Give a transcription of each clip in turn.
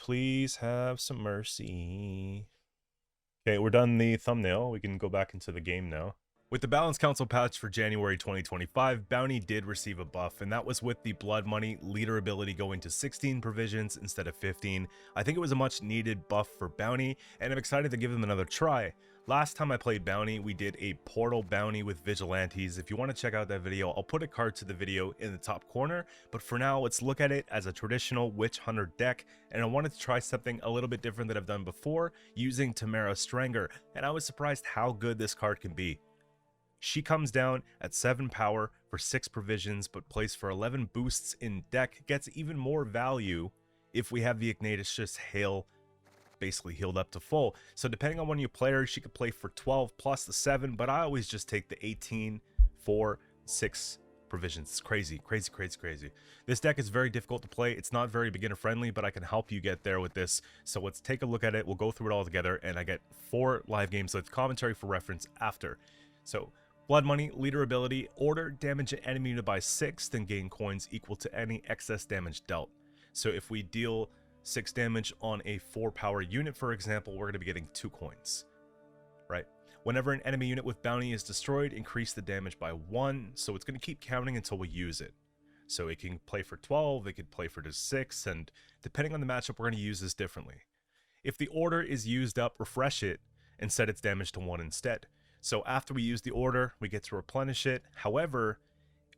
please have some mercy? Okay, we're done the thumbnail. We can go back into the game now. With the Balance Council patch for January 2025, Bounty did receive a buff, and that was with the Blood Money leader ability going to 16 provisions instead of 15. I think it was a much needed buff for Bounty, and I'm excited to give them another try. Last time I played Bounty, we did a Portal Bounty with Vigilantes. If you want to check out that video, I'll put a card to the video in the top corner, but for now, let's look at it as a traditional Witch Hunter deck, and I wanted to try something a little bit different that I've done before, using Tamara Stranger, and I was surprised how good this card can be. She comes down at 7 power for 6 provisions, but plays for 11 boosts in deck, gets even more value if we have the Ignatius Hail basically healed up to full. So depending on when you play her, she could play for 12 plus the 7, but I always just take the 18 for 6 provisions. It's crazy, crazy, crazy, crazy. This deck is very difficult to play. It's not very beginner friendly, but I can help you get there with this. So let's take a look at it. We'll go through it all together, and I get 4 live games with commentary for reference after. So Blood Money, leader ability, order damage an enemy unit by 6, then gain coins equal to any excess damage dealt. So if we deal 6 damage on a 4 power unit, for example, we're going to be getting 2 coins, right? Whenever an enemy unit with Bounty is destroyed, increase the damage by 1, so it's going to keep counting until we use it. So it can play for 12, it could play for just 6, and depending on the matchup, we're going to use this differently. If the order is used up, refresh it and set its damage to 1 instead. So after we use the order, we get to replenish it. However,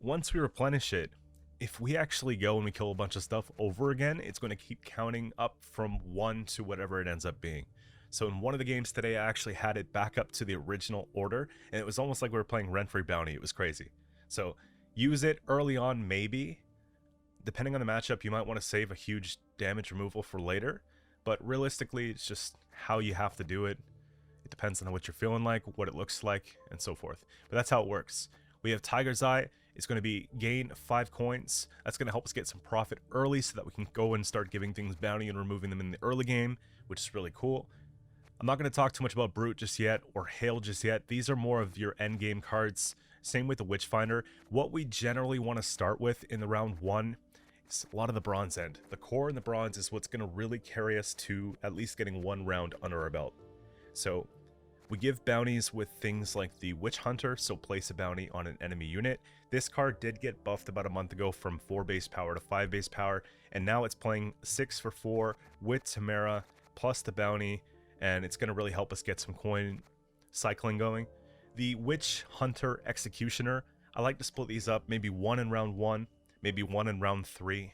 once we replenish it, if we actually go and we kill a bunch of stuff over again, it's going to keep counting up from 1 to whatever it ends up being. So in one of the games today, I actually had it back up to the original order, and it was almost like we were playing rent-free Bounty. It was crazy. So use it early on, maybe. Depending on the matchup, you might want to save a huge damage removal for later, but realistically, it's just how you have to do it. It depends on what you're feeling like, what it looks like, and so forth. But that's how it works. We have Tiger's Eye. It's going to be gain 5 coins. That's going to help us get some profit early so that we can go and start giving things bounty and removing them in the early game, which is really cool. I'm not going to talk too much about Brute just yet or Hail just yet. These are more of your end game cards. Same with the Witchfinder. What we generally want to start with in the round 1 is a lot of the bronze end. The core and the bronze is what's going to really carry us to at least getting 1 round under our belt. So we give bounties with things like the Witch Hunter, so place a bounty on an enemy unit. This card did get buffed about a month ago from 4 base power to 5 base power, and now it's playing 6 for 4 with Tamara plus the bounty, and it's going to really help us get some coin cycling going. The Witch Hunter Executioner, I like to split these up, maybe 1 in round 1, maybe 1 in round 3,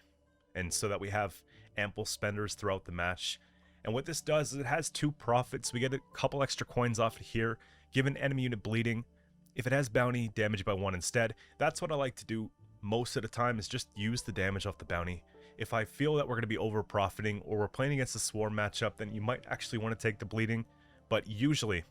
and so that we have ample spenders throughout the match. And what this does is it has 2 profits. We get a couple extra coins off of here. Give an enemy unit bleeding. If it has bounty, damage by 1 instead. That's what I like to do most of the time, is just use the damage off the bounty. If I feel that we're going to be over profiting or we're playing against a swarm matchup, then you might actually want to take the bleeding. But usually,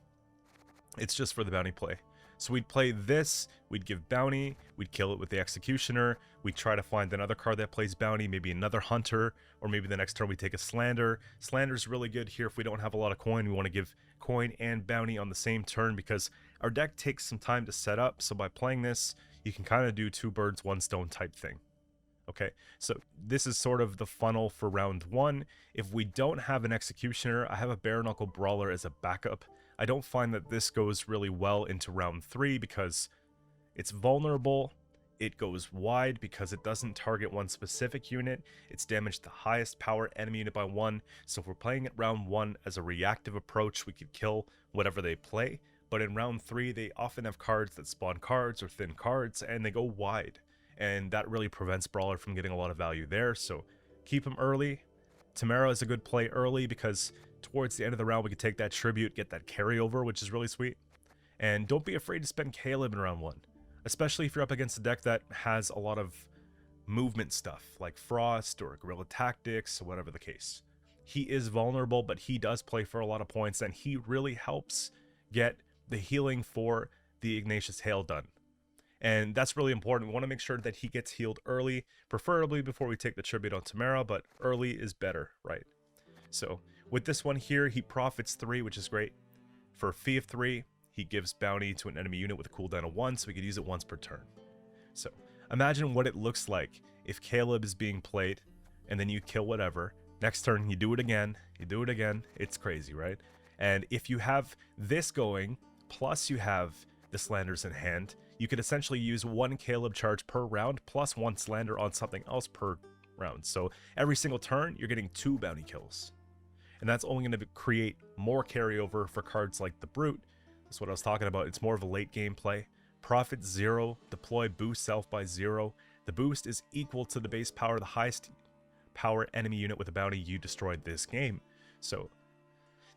it's just for the bounty play. So we'd play this, we'd give bounty, we'd kill it with the Executioner, we'd try to find another card that plays bounty, maybe another Hunter, or maybe the next turn we take a Slander. Slander's really good here if we don't have a lot of coin. We want to give coin and bounty on the same turn because our deck takes some time to set up, so by playing this, you can kind of do 2 birds, 1 stone type thing. Okay, so this is sort of the funnel for round 1. If we don't have an Executioner, I have a Bare Knuckle Brawler as a backup. I don't find that this goes really well into round 3 because it's vulnerable, it goes wide because it doesn't target one specific unit, it's damaged the highest power enemy unit by 1, so if we're playing it round 1 as a reactive approach, we could kill whatever they play, but in round 3, they often have cards that spawn cards or thin cards, and they go wide, and that really prevents Brawler from getting a lot of value there, so keep them early. Tamara is a good play early because towards the end of the round, we can take that tribute, get that carryover, which is really sweet. And don't be afraid to spend Caleb in round 1, especially if you're up against a deck that has a lot of movement stuff, like Frost or Guerrilla Tactics, or whatever the case. He is vulnerable, but he does play for a lot of points, and he really helps get the healing for the Ignatius Hail done. And that's really important. We want to make sure that he gets healed early, preferably before we take the tribute on Tamara, but early is better, right? So with this one here, he profits 3, which is great. For a fee of 3, he gives bounty to an enemy unit with a cooldown of 1, so we could use it once per turn. So imagine what it looks like if Caleb is being played, and then you kill whatever. Next turn, you do it again. You do it again. It's crazy, right? And if you have this going, plus you have the Slanders in hand, you could essentially use 1 Caleb charge per round, plus 1 Slander on something else per round. So every single turn, you're getting 2 bounty kills. And that's only going to create more carryover for cards like the Brute. That's what I was talking about. It's more of a late game play. Profit 0, deploy boost self by 0. The boost is equal to the base power of the highest power enemy unit with a bounty you destroyed this game. So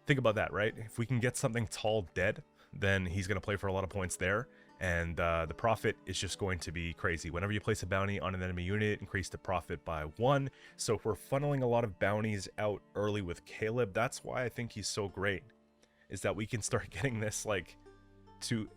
think about that, right? If we can get something tall dead, then he's going to play for a lot of points there. And the profit is just going to be crazy. Whenever you place a bounty on an enemy unit, increase the profit by 1. So if we're funneling a lot of bounties out early with Caleb, that's why I think he's so great, is that we can start getting this like to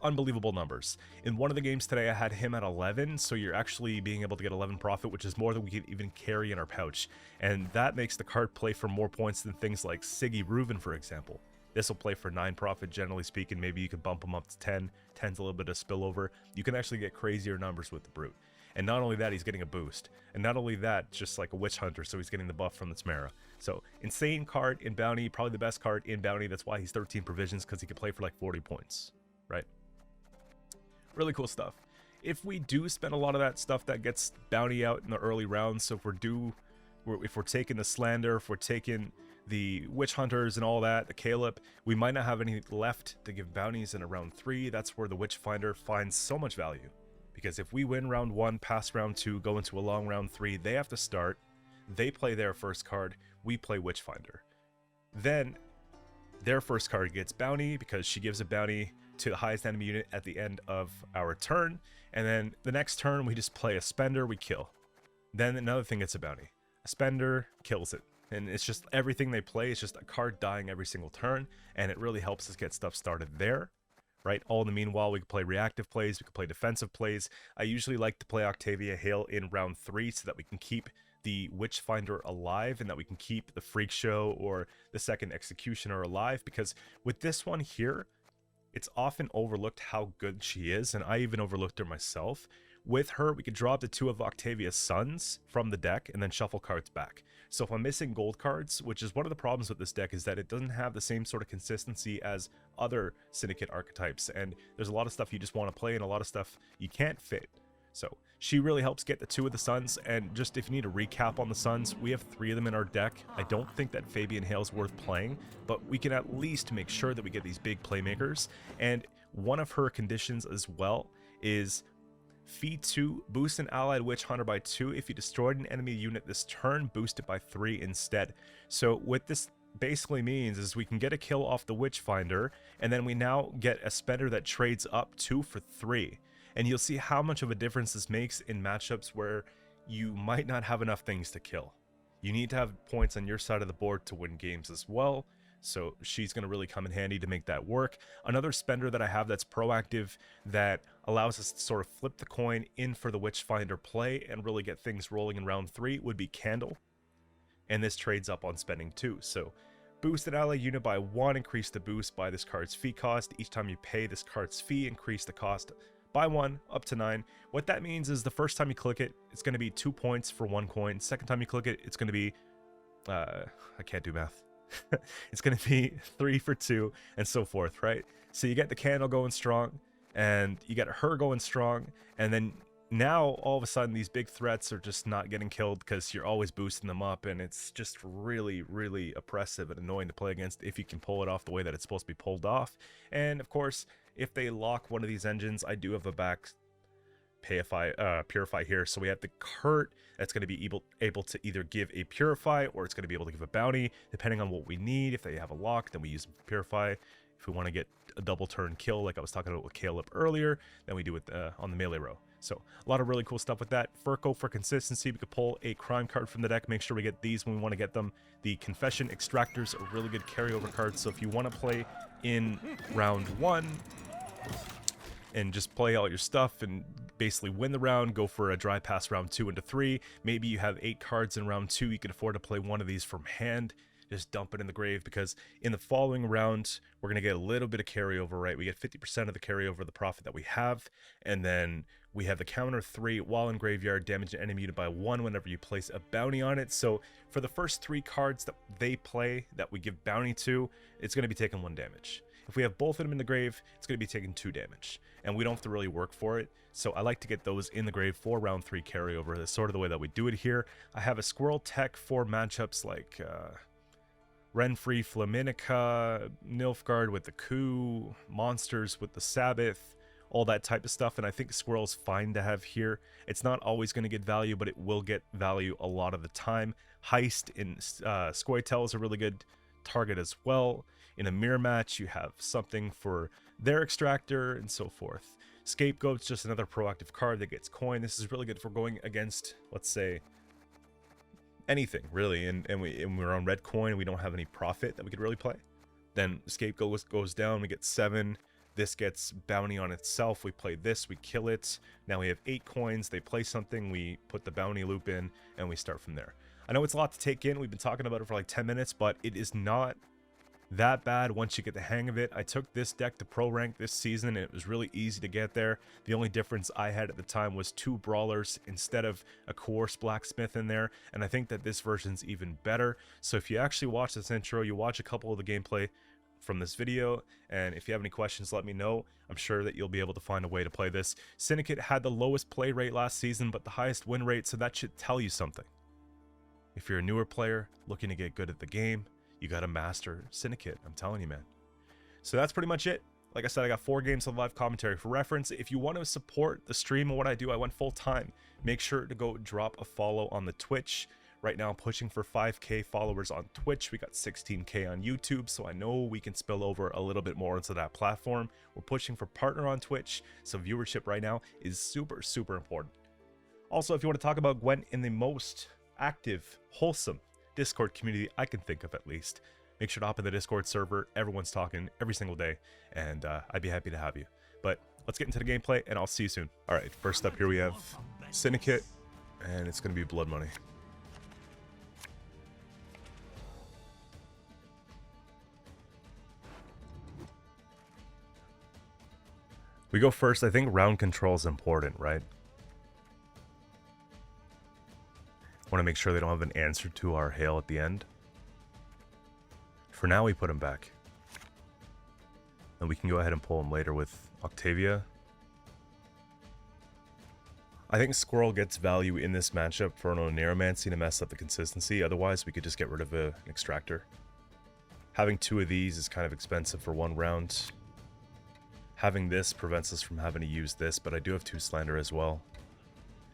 unbelievable numbers. In one of the games today, I had him at 11, so you're actually being able to get 11 profit, which is more than we could even carry in our pouch. And that makes the card play for more points than things like Siggy Reuven, for example. This will play for 9 profit, generally speaking. Maybe you could bump him up to 10. 10's a little bit of spillover. You can actually get crazier numbers with the Brute. And not only that, he's getting a boost. And not only that, just like a Witch Hunter, so he's getting the buff from the Tamara. So, insane card in Bounty, probably the best card in Bounty. That's why he's 13 provisions, because he can play for like 40 points, right? Really cool stuff. If we do spend a lot of that stuff that gets Bounty out in the early rounds, so if we're taking the Slander, if we're taking the Witch Hunters and all that, the Caleb, we might not have any left to give bounties in round 3. That's where the Witchfinder finds so much value. Because if we win round 1, pass round 2, go into a long round 3, they have to start. They play their first card, we play Witchfinder. Then their first card gets bounty because she gives a bounty to the highest enemy unit at the end of our turn. And then the next turn, we just play a spender, we kill. Then another thing gets a bounty. A spender kills it. And it's just everything they play is just a card dying every single turn. And it really helps us get stuff started there, right? All in the meanwhile, we can play reactive plays, we can play defensive plays. I usually like to play Octavia Hale in round 3 so that we can keep the Witchfinder alive and that we can keep the Freak Show or the second Executioner alive. Because with this one here, it's often overlooked how good she is, and I even overlooked her myself. With her, we could draw up the 2 of Octavia's sons from the deck and then shuffle cards back. So if I'm missing gold cards, which is one of the problems with this deck, is that it doesn't have the same sort of consistency as other Syndicate archetypes, and there's a lot of stuff you just want to play and a lot of stuff you can't fit. So she really helps get the 2 of the sons, and just if you need a recap on the sons, we have 3 of them in our deck. I don't think that Fabian Hale's worth playing, but we can at least make sure that we get these big playmakers. And one of her conditions as well is Fee 2, boost an allied Witch Hunter by 2. If you destroyed an enemy unit this turn, boost it by 3 instead. So what this basically means is we can get a kill off the Witchfinder, and then we now get a spender that trades up 2 for 3. And you'll see how much of a difference this makes in matchups where you might not have enough things to kill. You need to have points on your side of the board to win games as well. So she's going to really come in handy to make that work. Another spender that I have that's proactive that allows us to sort of flip the coin in for the Witchfinder play and really get things rolling in round 3 would be Candle. And this trades up on spending 2. So boost an ally unit by 1, increase the boost by this card's fee cost. Each time you pay this card's fee, increase the cost by 1 up to 9. What that means is the first time you click it, it's going to be 2 points for 1 coin. Second time you click it, it's going to be I can't do math. It's going to be 3 for 2 and so forth, right? So you get the Candle going strong and you get her going strong, and then now all of a sudden these big threats are just not getting killed because you're always boosting them up, and it's just really, really oppressive and annoying to play against if you can pull it off the way that it's supposed to be pulled off. And of course, if they lock one of these engines, I do have a back Purify here, so we have the Kurt that's going to be able to either give a Purify or it's going to be able to give a bounty depending on what we need. If they have a lock, then we use them for Purify. If we want to get a double turn kill like I was talking about with Caleb earlier, then we do it on the melee row. So a lot of really cool stuff with that. Furco for consistency, we could pull a crime card from the deck. Make sure we get these when we want to get them. The Confession Extractors are really good carryover cards, so if you want to play in round 1 and just play all your stuff and basically win the round, go for a dry pass round 2 into 3. Maybe you have 8 cards in round 2, you can afford to play one of these from hand. Just dump it in the grave, because in the following round, we're going to get a little bit of carryover, right? We get 50% of the carryover of the profit that we have, and then We have the counter 3 while in graveyard, damage an enemy by 1 whenever you place a bounty on it. So for the first 3 cards that they play that we give bounty to, it's going to be taking 1 damage. If we have both of them in the grave, it's going to be taking 2 damage. And we don't have to really work for it. So I like to get those in the grave for round 3 carryover. That's sort of the way that we do it here. I have a Squirrel tech for matchups like Renfree, Flaminica, Nilfgaard with the Coup, Monsters with the Sabbath, all that type of stuff. And I think Squirrel's fine to have here. It's not always going to get value, but it will get value a lot of the time. Heist in Qcento is a really good target as well. In a mirror match, you have something for their extractor and so forth. Scapegoat's just another proactive card that gets coin. This is really good for going against, let's say, anything really, and we're on red coin and we don't have any profit that we could really play. Then Scapegoat goes down, we get 7. This gets bounty on itself. We play this, we kill it. Now we have 8 coins. They play something, we put the bounty loop in, and we start from there. I know it's a lot to take in. We've been talking about it for like 10 minutes, but it is not that bad once you get the hang of it. I took this deck to pro rank this season and it was really easy to get there. The only difference I had at the time was 2 brawlers instead of a coarse blacksmith in there, and I think that this version's even better. So if you actually watch this intro, you watch a couple of the gameplay from this video, and if you have any questions, let me know. I'm sure that you'll be able to find a way to play this. Syndicate had the lowest play rate last season but the highest win rate, so that should tell you something. If you're a newer player looking to get good at the game, you gotta master Syndicate, I'm telling you, man. So that's pretty much it. Like I said, I got 4 games of live commentary for reference. If you want to support the stream and what I do, I went full time. Make sure to go drop a follow on the Twitch. Right now I'm pushing for 5K followers on Twitch. We got 16K on YouTube, so I know we can spill over a little bit more into that platform. We're pushing for partner on Twitch, so viewership right now is super, super important. Also, if you want to talk about Gwent in the most active, wholesome Discord community I can think of at least, make sure to hop in the Discord server. Everyone's talking every single day, and I'd be happy to have you. But let's get into the gameplay, and I'll see you soon. All right, first up here we have Syndicate, and it's going to be blood money. We go first. I think round control is important, right? Want to make sure they don't have an answer to our hail at the end. For now, we put him back. And we can go ahead and pull him later with Octavia. I think Squirrel gets value in this matchup for an Oneiromancy to mess up the consistency. Otherwise, we could just get rid of an extractor. Having 2 of these is kind of expensive for 1 round. Having this prevents us from having to use this, but I do have 2 Slander as well.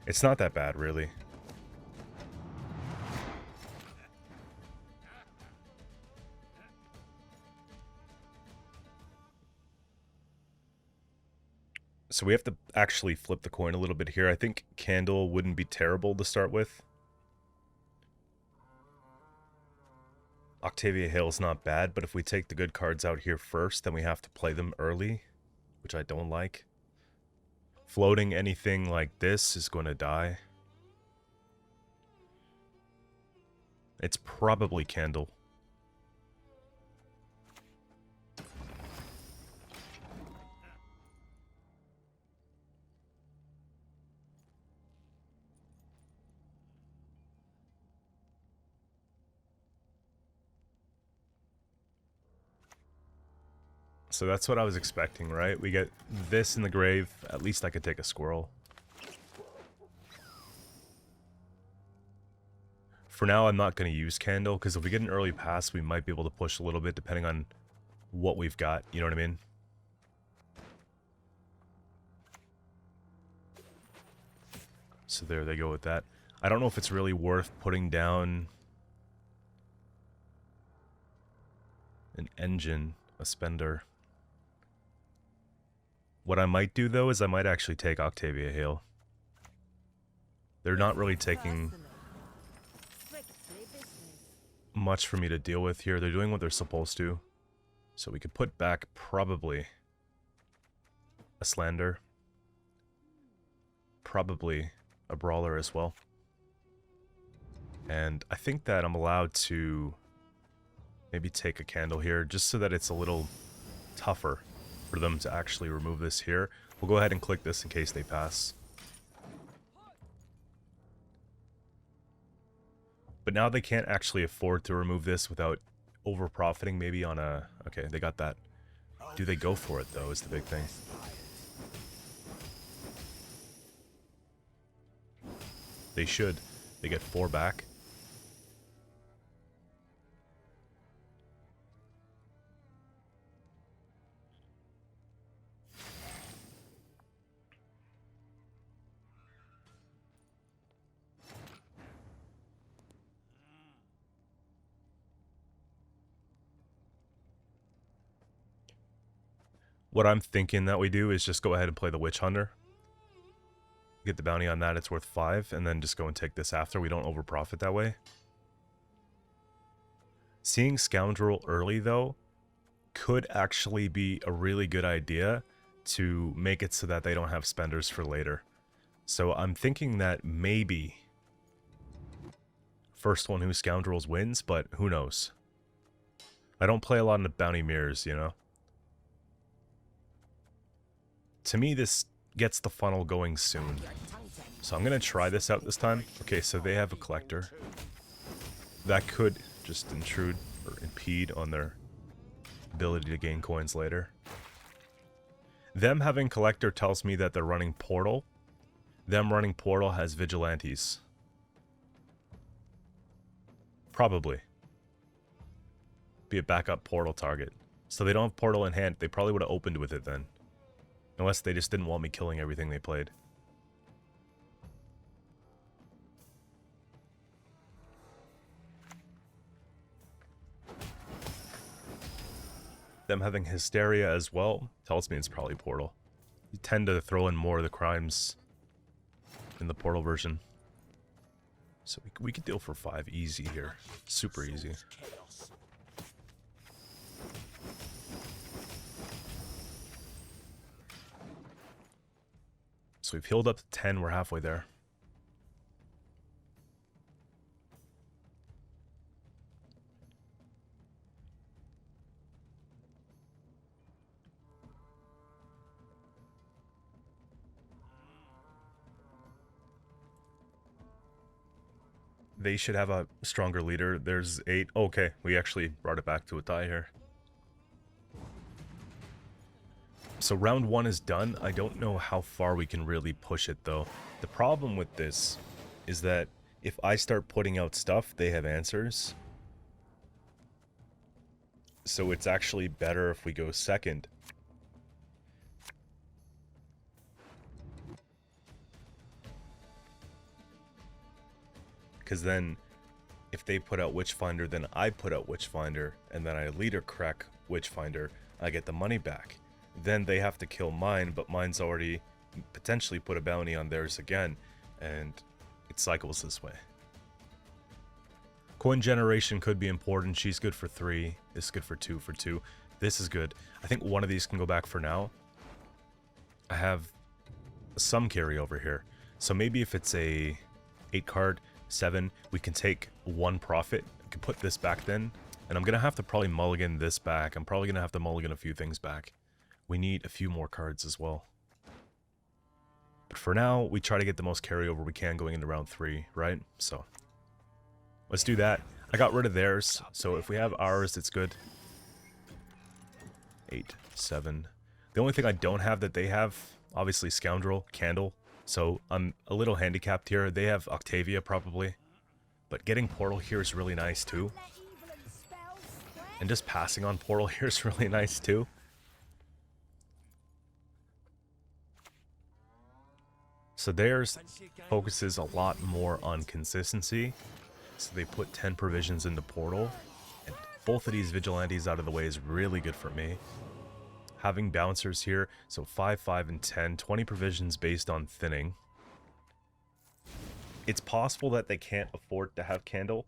It's not that bad, really. So we have to actually flip the coin a little bit here. I think Candle wouldn't be terrible to start with. Octavia Hale's not bad, but if we take the good cards out here first, then we have to play them early, which I don't like. Floating anything like this is going to die. It's probably Candle. So that's what I was expecting, right? We get this in the grave. At least I could take a Squirrel. For now, I'm not going to use Candle, because if we get an early pass, we might be able to push a little bit, depending on what we've got. You know what I mean? So there they go with that. I don't know if it's really worth putting down an engine, a spender. What I might do, though, is I might actually take Octavia Hale. They're not really taking much for me to deal with here. They're doing what they're supposed to. So we could put back probably a Slander. Probably a Brawler as well. And I think that I'm allowed to maybe take a Candle here, just so that it's a little tougher for them to actually remove this here. We'll go ahead and click this in case they pass. But now they can't actually afford to remove this without over profiting maybe on a... Okay, they got that. Do they go for it though is the big thing. They should. They get 4 back. What I'm thinking that we do is just go ahead and play the Witch Hunter. Get the bounty on that, it's worth 5, and then just go and take this after. We don't over profit that way. Seeing Scoundrel early, though, could actually be a really good idea to make it so that they don't have spenders for later. So I'm thinking that maybe first one who Scoundrels wins, but who knows? I don't play a lot in the bounty mirrors, you know? To me, this gets the funnel going soon. So I'm going to try this out this time. Okay, so they have a collector. That could just intrude or impede on their ability to gain coins later. Them having collector tells me that they're running portal. Them running portal has vigilantes. Probably. Be a backup portal target. So they don't have portal in hand. They probably would have opened with it then. Unless they just didn't want me killing everything they played. Them having Hysteria as well tells me it's probably Portal. You tend to throw in more of the crimes in the Portal version. So we could deal for 5 easy here. Super easy. So we've healed up to 10, we're halfway there. They should have a stronger leader. There's 8. Okay, we actually brought it back to a tie here. So round 1 is done. I don't know how far we can really push it though. The problem with this is that if I start putting out stuff, they have answers. So it's actually better if we go second. Because then if they put out Witchfinder, then I put out Witchfinder, and then I leader crack Witchfinder, I get the money back. Then they have to kill mine, but mine's already potentially put a bounty on theirs again, and it cycles this way. Coin generation could be important. She's good for 3. This is good for 2 for 2. This is good. I think one of these can go back for now. I have some carryover here. So maybe if it's a 8 card, 7, we can take 1 profit. I can put this back then. And I'm going to have to probably mulligan this back. I'm probably going to have to mulligan a few things back. We need a few more cards as well. But for now, we try to get the most carryover we can going into round 3, right? So, let's do that. I got rid of theirs, so if we have ours, it's good. 8, 7. The only thing I don't have that they have, obviously Scoundrel, Candle. So I'm a little handicapped here. They have Octavia probably. But getting Portal here is really nice too. And just passing on Portal here is really nice too. So theirs focuses a lot more on consistency. So they put 10 provisions into Portal. And both of these Vigilantes out of the way is really good for me. Having bouncers here, so 5, 5, and 10, 20 provisions based on thinning. It's possible that they can't afford to have Candle.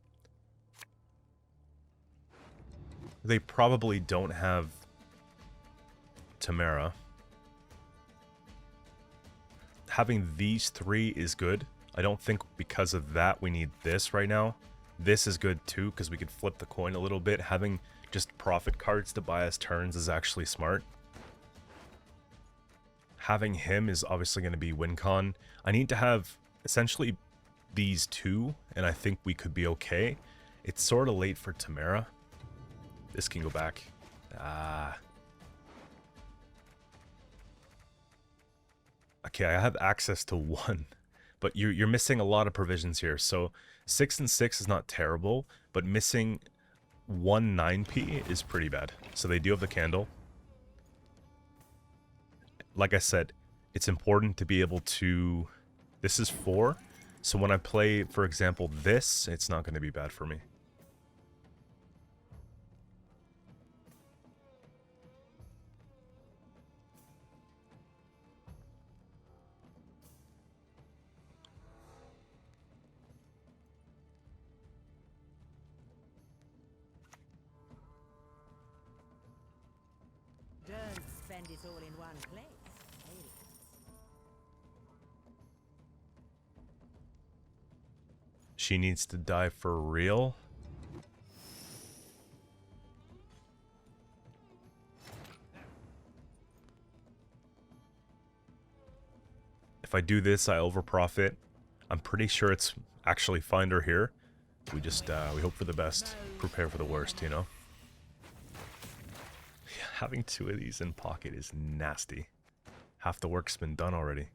They probably don't have Tamara. Having these 3 is good. I don't think because of that we need this right now. This is good too, because we could flip the coin a little bit. Having just profit cards to buy us turns is actually smart. Having him is obviously going to be win con. I need to have essentially these two, and I think we could be okay. It's sort of late for Tamara. This can go back. Okay, I have access to 1, but you're missing a lot of provisions here. So 6 and 6 is not terrible, but missing 1 9p is pretty bad. So they do have the candle. Like I said, it's important to be able to... This is 4, so when I play, for example, this, it's not going to be bad for me. Don't spend it all in one place. She needs to die for real? If I do this, I overprofit. I'm pretty sure it's actually Finder here. We just, we hope for the best, prepare for the worst, you know? Yeah, having 2 of these in pocket is nasty. Half the work's been done already.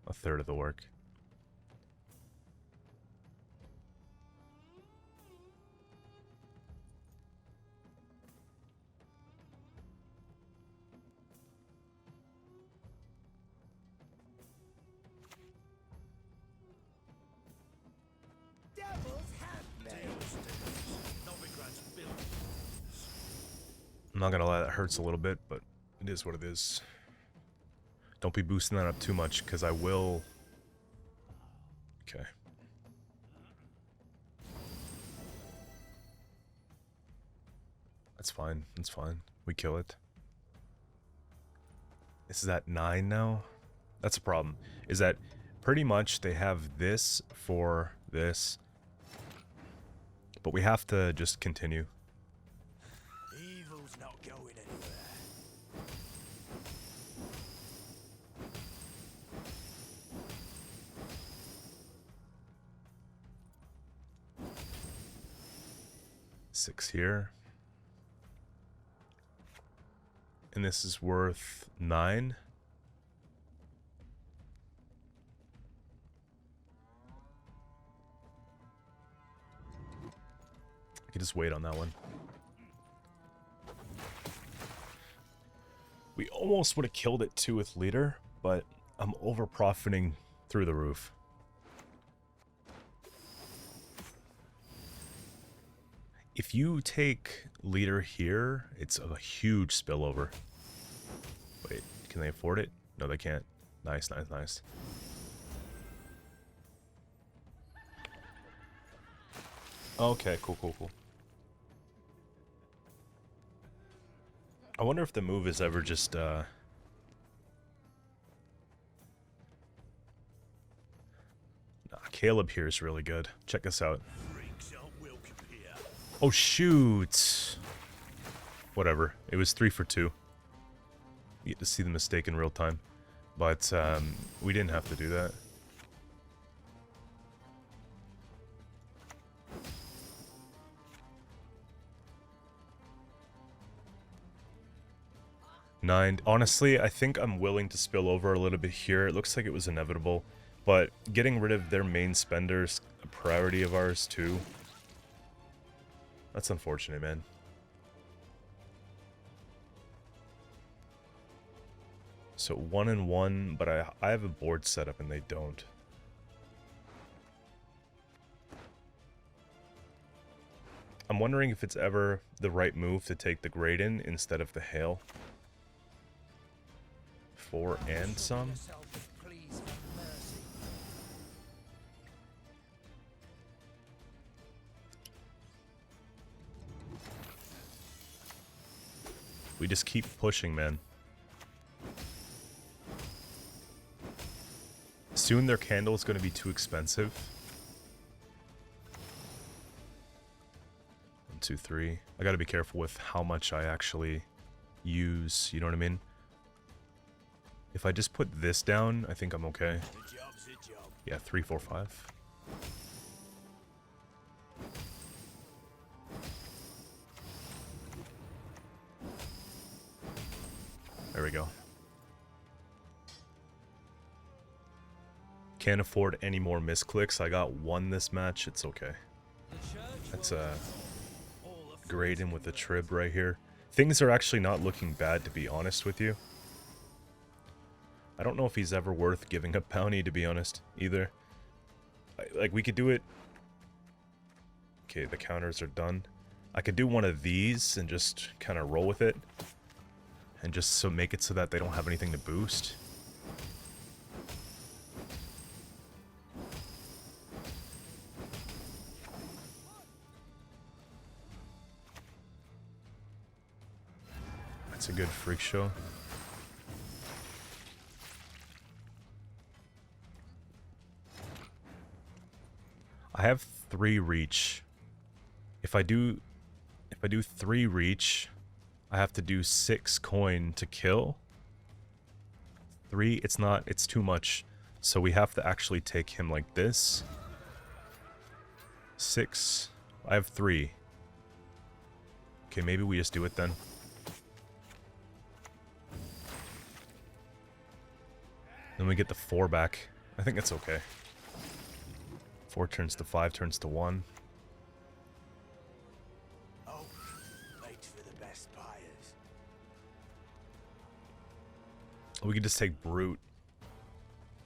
A third of the work. I'm not gonna lie, that hurts a little bit, but it is what it is. Don't be boosting that up too much, because I will... Okay. That's fine, that's fine. We kill it. This is at 9 now? That's a problem. Is that pretty much they have this for this, but we have to just continue. Evil's not going anywhere. Six here. And this is worth 9. I can just wait on that one. We almost would have killed it too with leader, but I'm over profiting through the roof. If you take leader here, it's a huge spillover. Wait, can they afford it? No, they can't. Nice, nice, nice. Okay, cool, cool, cool. I wonder if the move is ever just, Nah, Caleb here is really good. Check this out. Oh, shoot. Whatever. It was 3 for 2. You get to see the mistake in real time. But, we didn't have to do that. Nine. Honestly, I think I'm willing to spill over a little bit here. It looks like it was inevitable. But getting rid of their main spenders, a priority of ours too. That's unfortunate, man. So 1 and 1, but I have a board set up and they don't. I'm wondering if it's ever the right move to take the Graydon instead of the Hail. 4 and some. We just keep pushing, man. Soon their candle is going to be too expensive. 1, 2, 3. I got to be careful with how much I actually use, you know what I mean? If I just put this down, I think I'm okay. The job's Yeah, 3, 4, 5. There we go. Can't afford any more misclicks. I got one this match. It's okay. That's a grade in with the trib right here. Things are actually not looking bad, to be honest with you. I don't know if he's ever worth giving up bounty, to be honest, either. Like, we could do it... Okay, the counters are done. I could do one of these and just kind of roll with it. And just so make it so that they don't have anything to boost. That's a good freak show. I have 3 reach. If I do 3 reach, I have to do 6 coin to kill. 3, it's too much. So we have to actually take him like this. 6, I have 3. Okay, maybe we just do it then. Then we get the 4 back. I think that's okay. 4 turns to 5, turns to 1. We could just take Brute.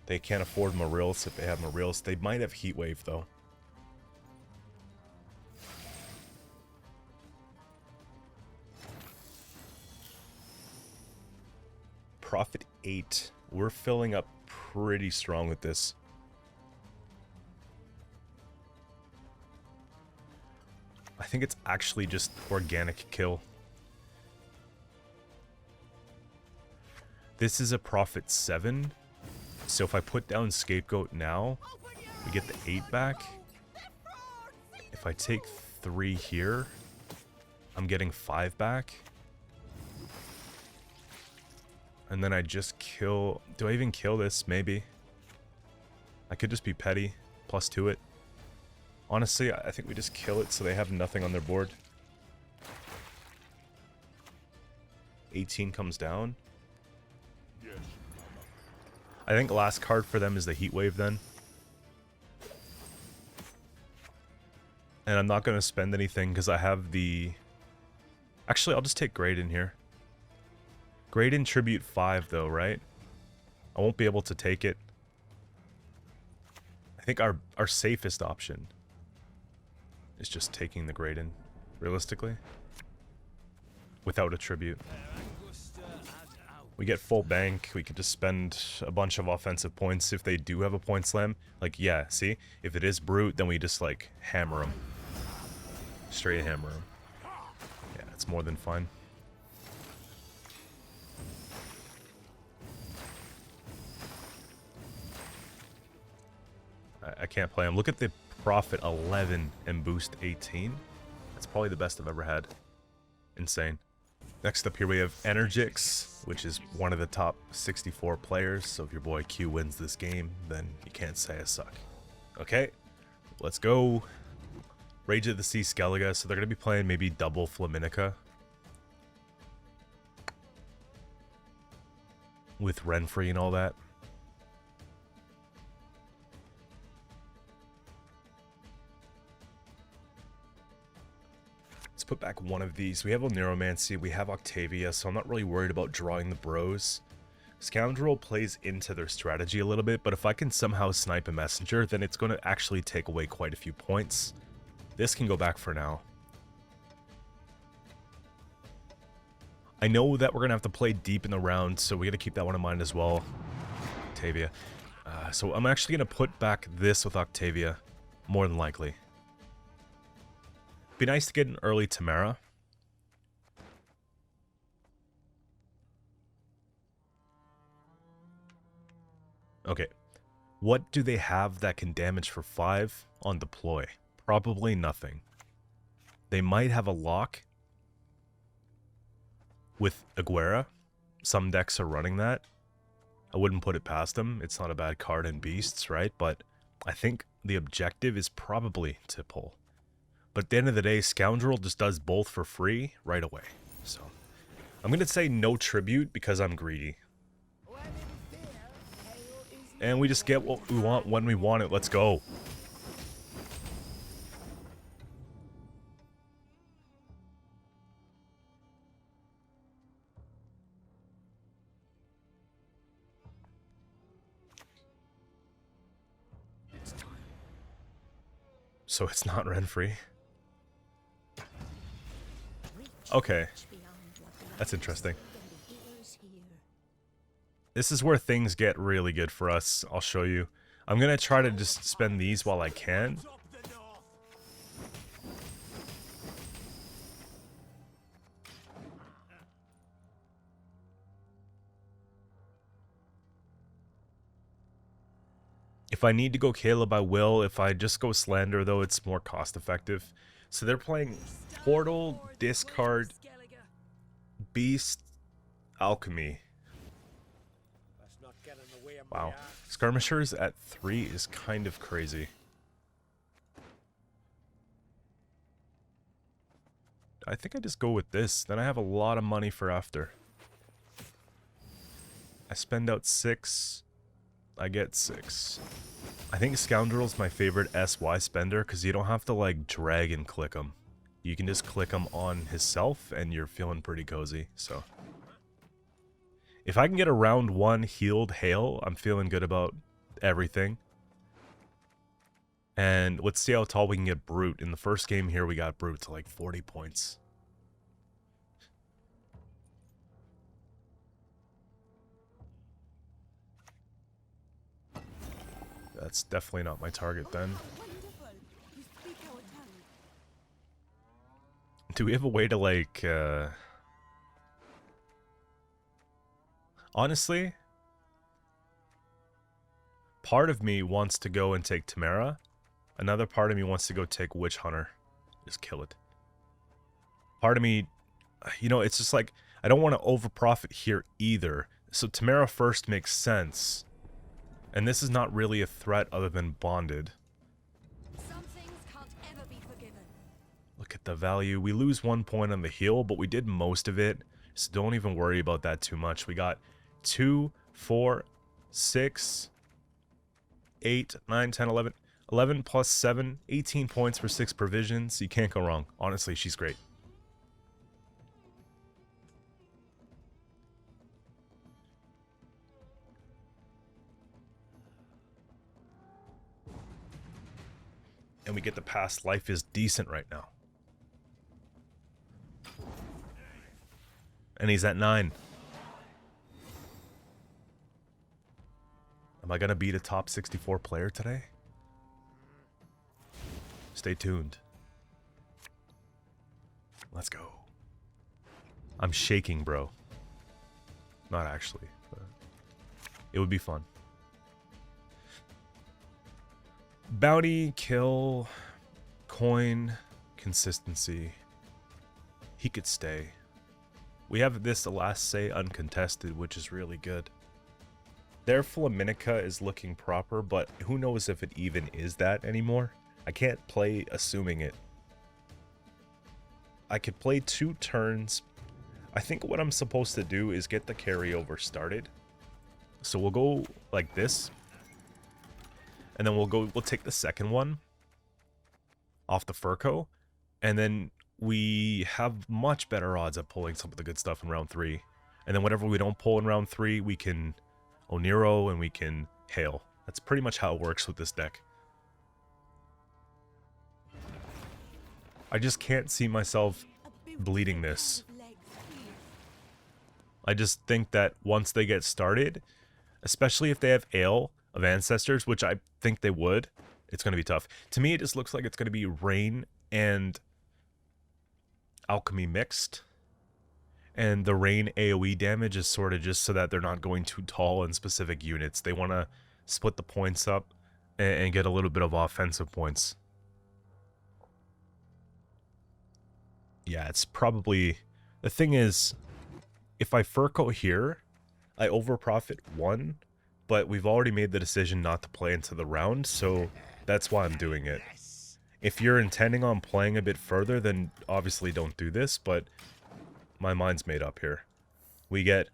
They can't afford Moreelse if they have Moreelse. They might have Heatwave, though. Profit 8. We're filling up pretty strong with this. I think it's actually just organic kill. This is a profit 7. So if I put down Scapegoat now, we get the 8 back. If I take 3 here, I'm getting 5 back. And then I just kill... Do I even kill this? Maybe. I could just be petty. Plus 2 it. Honestly, I think we just kill it so they have nothing on their board. 18 comes down. I think last card for them is the Heatwave then. And I'm not going to spend anything because I have the... Actually, I'll just take Grade in here. Grade in Tribute 5 though, right? I won't be able to take it. I think our safest option is just taking the Grade in, realistically. Without a Tribute. We get full bank, we could just spend a bunch of offensive points if they do have a point slam. Like, yeah, see? If it is Brute, then we just, like, hammer them. Straight hammer them. Yeah, it's more than fine. I can't play him. Look at the profit 11 and boost 18. That's probably the best I've ever had. Insane. Next up here we have Energix, which is one of the top 64 players. So if your boy Q wins this game, then you can't say I suck. Okay, let's go. Rage of the Sea Skellige. So they're going to be playing maybe double Flaminica. With Renfrey and all that. Put back one of these. We have Neuromancy, we have Octavia, so I'm not really worried about drawing the bros. Scoundrel plays into their strategy a little bit, but if I can somehow snipe a messenger, then it's going to actually take away quite a few points. This can go back for now. I know that we're going to have to play deep in the round, so we got to keep that one in mind as well. Octavia. So I'm actually going to put back this with Octavia, more than likely. Be nice to get an early Tamara. Okay. What do they have that can damage for 5 on deploy? Probably nothing. They might have a lock with Aguera. Some decks are running that. I wouldn't put it past him. It's not a bad card in Beasts, right? But I think the objective is probably to pull. But at the end of the day, Scoundrel just does both for free right away. So I'm going to say no tribute because I'm greedy. And we just get what we want when we want it. Let's go. So it's not rent-free. Okay. That's interesting. This is where things get really good for us. I'll show you. I'm going to try to just spend these while I can. If I need to go Caleb, I will. If I just go Slander, though, it's more cost-effective. So they're playing Portal, Discard, Beast, Alchemy. Wow. Skirmishers at 3 is kind of crazy. I think I just go with this. Then I have a lot of money for after. I spend out 6. I get 6. I think Scoundrel's my favorite SY spender because you don't have to like drag and click him. You can just click him on himself and you're feeling pretty cozy. So if I can get a round 1 healed Hail, I'm feeling good about everything. And let's see how tall we can get Brute. In the first game here, we got Brute to like 40 points. That's definitely not my target then. Do we have a way to like, honestly, part of me wants to go and take Tamara. Another part of me wants to go take Witch Hunter. Just kill it. Part of me, you know, it's just like, I don't want to overprofit here either. So Tamara first makes sense. And this is not really a threat other than bonded. Some things can't ever be forgiven. Look at the value. We lose 1 point on the heal, but we did most of it. So don't even worry about that too much. We got 2, 4, 6, 8, 9, 10, 11. 11 plus 7, 18 points for 6 provisions. You can't go wrong. Honestly, she's great. And we get the past life is decent right now. And he's at 9. Am I going to beat a top 64 player today? Stay tuned. Let's go. I'm shaking, bro. Not actually, but it would be fun. Bounty, kill, coin, consistency. He could stay. We have this last say uncontested, which is really good. Their Flaminica is looking proper, but who knows if it even is that anymore? I can't play assuming it. I could play 2 turns. I think what I'm supposed to do is get the carryover started. So we'll go like this. And then we'll take the second one off the Furco. And then we have much better odds at pulling some of the good stuff in round 3. And then whatever we don't pull in round 3, we can Oniro and we can Hail. That's pretty much how it works with this deck. I just can't see myself bleeding this. I just think that once they get started, especially if they have Ale of Ancestors, which I think they would, it's going to be tough. To me, it just looks like it's going to be Rain and Alchemy mixed. And the Rain AoE damage is sort of just so that they're not going too tall in specific units. They want to split the points up and get a little bit of offensive points. Yeah, it's probably... The thing is, if I Furco here, I overprofit 1, but we've already made the decision not to play into the round, so that's why I'm doing it. If you're intending on playing a bit further, then obviously don't do this, but my mind's made up here. We get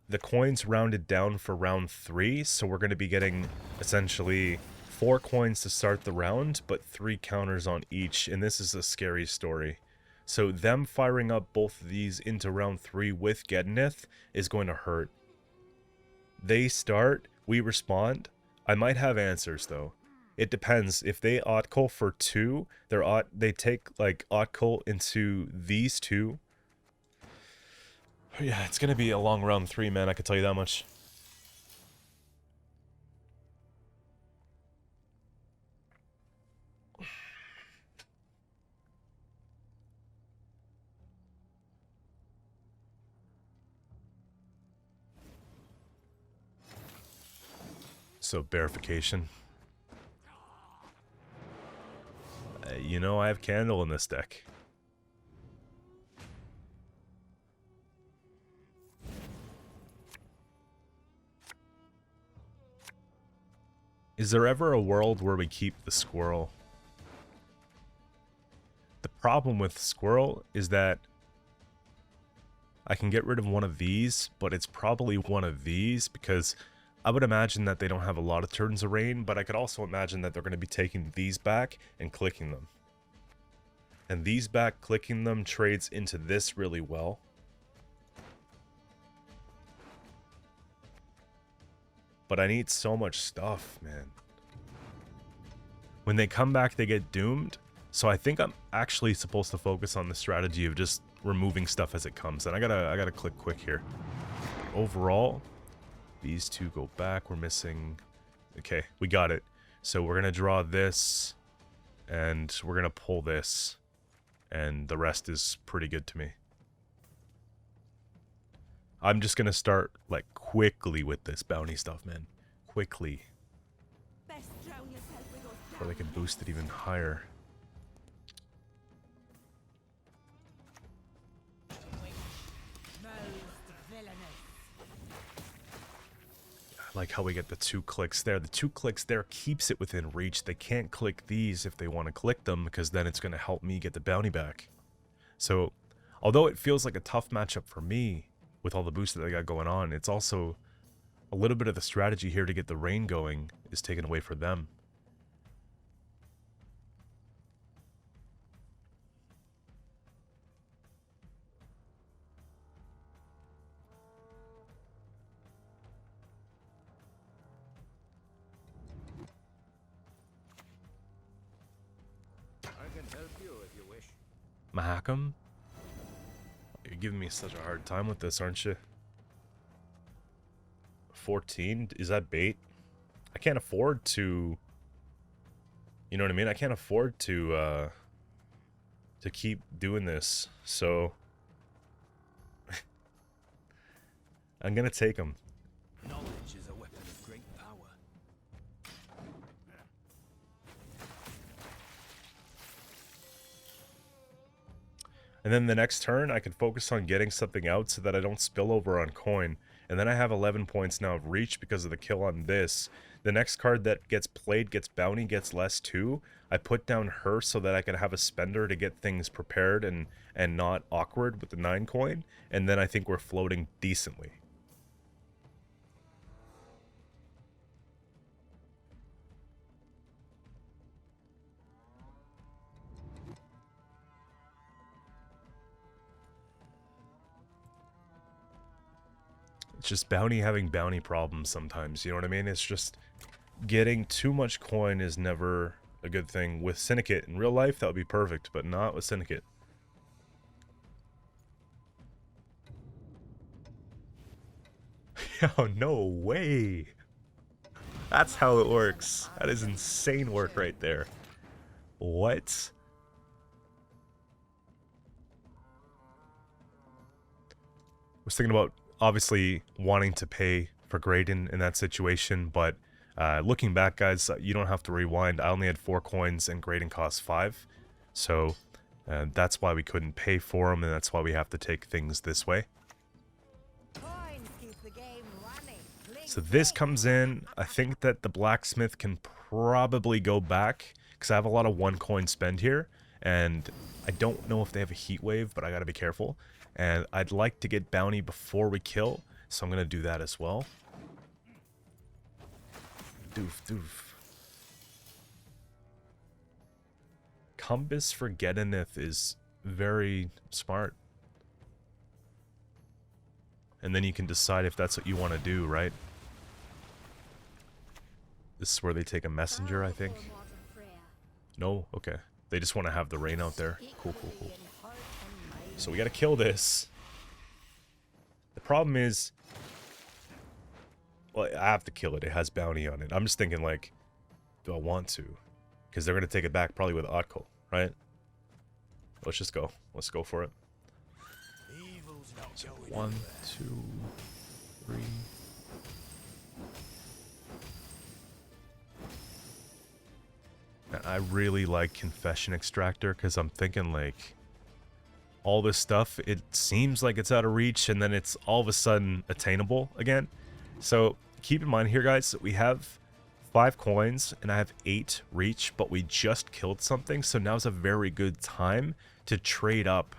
the coins rounded down for round 3, so we're going to be getting essentially 4 coins to start the round, but 3 counters on each, and this is a scary story. So them firing up both of these into round 3 with Gednith is going to hurt. They start, we respond. I might have answers though. It depends. If they Otcall for 2, they take like Otcall into these 2. Yeah, it's gonna be a long round 3, man, I can tell you that much. So, verification. You know, I have Candle in this deck. Is there ever a world where we keep the squirrel? The problem with squirrel is that I can get rid of one of these, but it's probably one of these because I would imagine that they don't have a lot of turns of rain, but I could also imagine that they're going to be taking these back and clicking them. And these back clicking them trades into this really well. But I need so much stuff, man. When they come back, they get doomed. So I think I'm actually supposed to focus on the strategy of just removing stuff as it comes. And I gotta click quick here. Overall, these 2 go back. We're missing... Okay, we got it. So we're gonna draw this, and we're gonna pull this, and the rest is pretty good to me. I'm just gonna start, like, quickly with this bounty stuff, man. Quickly. Best drown yourself with those Or they can boost it even higher. I like how we get the 2 clicks there. The 2 clicks there keeps it within reach. They can't click these if they want to click them, because then it's going to help me get the bounty back. So, although it feels like a tough matchup for me, with all the boosts that I got going on, it's also a little bit of the strategy here to get the rain going is taken away for them. I can help you if you wish. Mahakam? You're giving me such a hard time with this, aren't you? 14? Is that bait? I can't afford to... You know what I mean? I can't afford to keep doing this, so... I'm gonna take him. Knowledge is a weapon of great power. And then the next turn, I can focus on getting something out so that I don't spill over on coin. And then I have 11 points now of reach because of the kill on this. The next card that gets played gets bounty, gets less too. I put down her so that I can have a spender to get things prepared and not awkward with the 9 coin. And then I think we're floating decently. It's just bounty having bounty problems sometimes, you know what I mean? It's just getting too much coin is never a good thing. With Syndicate, in real life, that would be perfect, but not with Syndicate. Yo, no way! That's how it works. That is insane work right there. What? I was thinking about obviously wanting to pay for Graydon in that situation, but looking back, guys, you don't have to rewind. I only had 4 coins and Graydon cost 5, so that's why we couldn't pay for them, and that's why we have to take things this way. coins keep the game right So this comes in. I think that the blacksmith can probably go back because I have a lot of 1 coin spend here. And I don't know if they have a Heatwave, but I gotta be careful. And I'd like to get bounty before we kill, so I'm gonna do that as well. Doof, doof. Compass for Gedenith is very smart. And then you can decide if that's what you want to do, right? This is where they take a messenger, I think. No? Okay. They just want to have the rain out there. Cool, cool, cool. So we gotta kill this. The problem is... Well, I have to kill it. It has bounty on it. I'm just thinking, like, do I want to? Because they're gonna take it back probably with Otko, right? Let's just go. Let's go for it. So 1, 2, 3... I really like Confession Extractor because I'm thinking, like, all this stuff, it seems like it's out of reach and then it's all of a sudden attainable again. So keep in mind here, guys, we have 5 coins and I have 8 reach, but we just killed something, so now's a very good time to trade up.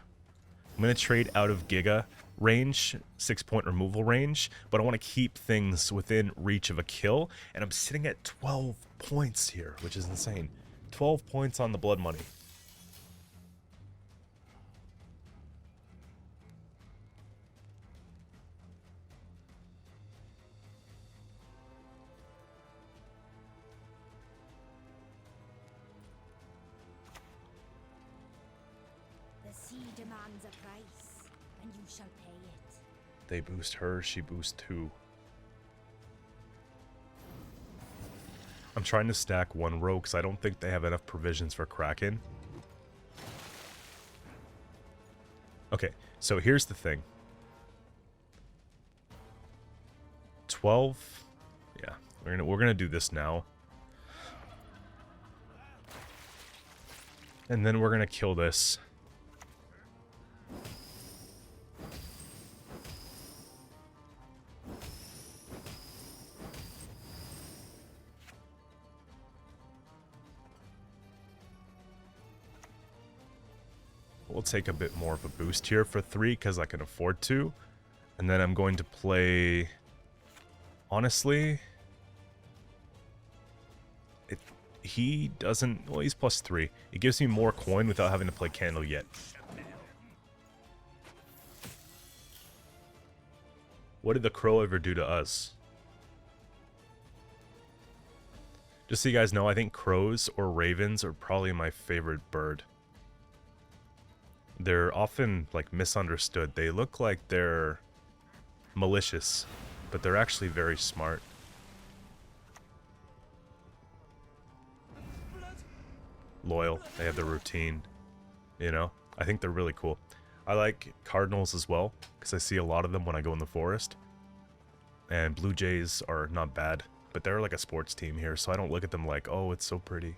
I'm going to trade out of Giga range, 6-point removal range, but I want to keep things within reach of a kill, and I'm sitting at 12 points here, which is insane. 12 points on the blood money. The sea demands a price, and you shall pay it. They boost her, she boosts 2. I'm trying to stack 1 row because I don't think they have enough provisions for Kraken. Okay, so here's the thing. 12. Yeah, we're gonna do this now. And then we're gonna kill this. We'll take a bit more of a boost here for 3 because I can afford to. And then I'm going to play... Honestly... He doesn't... Well, he's plus 3. It gives me more coin without having to play Candle yet. What did the crow ever do to us? Just so you guys know, I think crows or ravens are probably my favorite bird. They're often, like, misunderstood. They look like they're malicious, but they're actually very smart. Loyal. They have their routine. You know? I think they're really cool. I like cardinals as well, because I see a lot of them when I go in the forest. And blue jays are not bad, but they're like a sports team here, so I don't look at them like, oh, it's so pretty.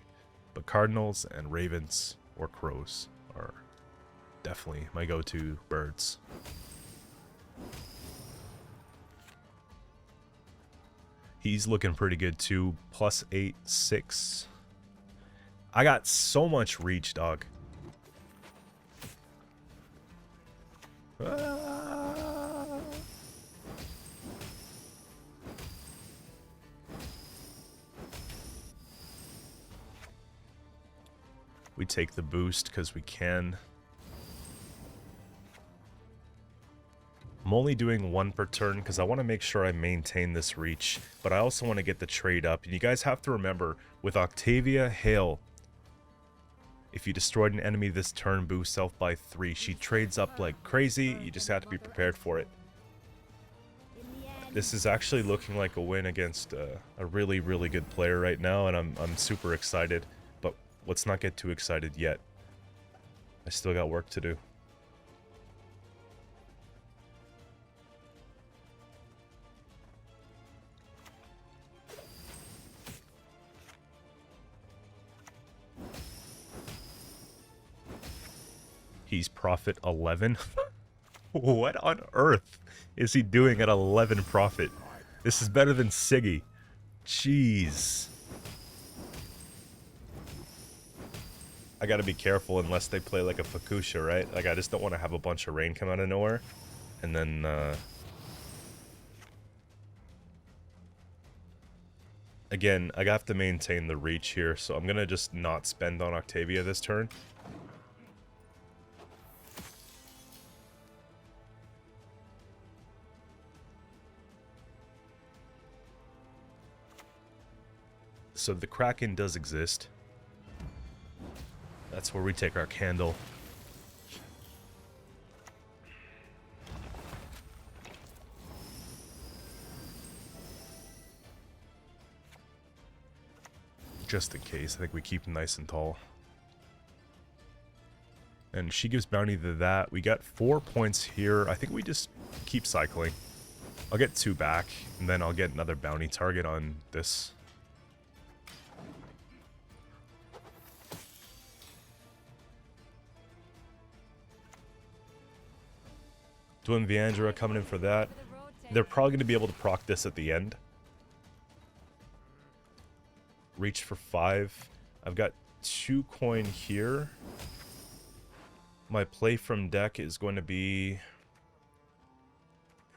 But cardinals and ravens or crows are... definitely my go-to birds. He's looking pretty good too. Plus 8, 6. I got so much reach, dog. Ah. We take the boost because we can. I'm only doing 1 per turn because I want to make sure I maintain this reach, but I also want to get the trade up. And you guys have to remember, with Octavia Hail, if you destroyed an enemy this turn, boost self by 3. She trades up like crazy. You just have to be prepared for it. This is actually looking like a win against a really, really good player right now, and I'm super excited. But let's not get too excited yet. I still got work to do. He's profit 11. What on earth is he doing at 11 profit? This is better than Siggy. Jeez. I gotta be careful unless they play like a Fukusha, right? Like, I just don't want to have a bunch of rain come out of nowhere. And then, again, I have to maintain the reach here, so I'm gonna just not spend on Octavia this turn. So the Kraken does exist. That's where we take our candle. Just in case, I think we keep them nice and tall. And she gives bounty to that. We got 4 points here. I think we just keep cycling. I'll get 2 back, and then I'll get another bounty target on this. Doing Viandra coming in for that. They're probably going to be able to proc this at the end. Reach for 5. I've got 2 coin here. My play from deck is going to be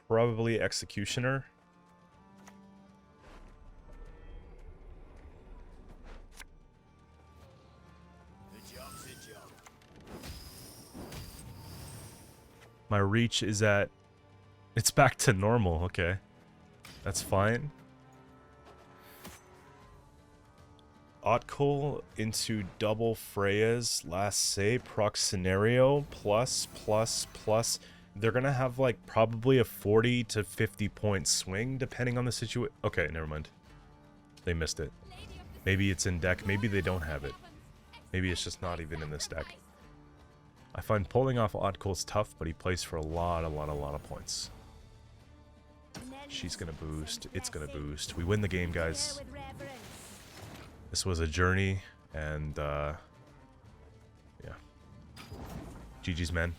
probably Executioner. My reach is at... It's back to normal, okay. That's fine. Otcol into double Freya's last say, proc scenario, plus. They're gonna have like probably a 40 to 50 point swing depending on the situation. Okay, never mind. They missed it. Maybe it's in deck, maybe they don't have it. Maybe it's just not even in this deck. I find pulling off Otcol's tough, but he plays for a lot of points. She's gonna boost, it's gonna boost. We win the game, guys. This was a journey, and yeah. GG's, man.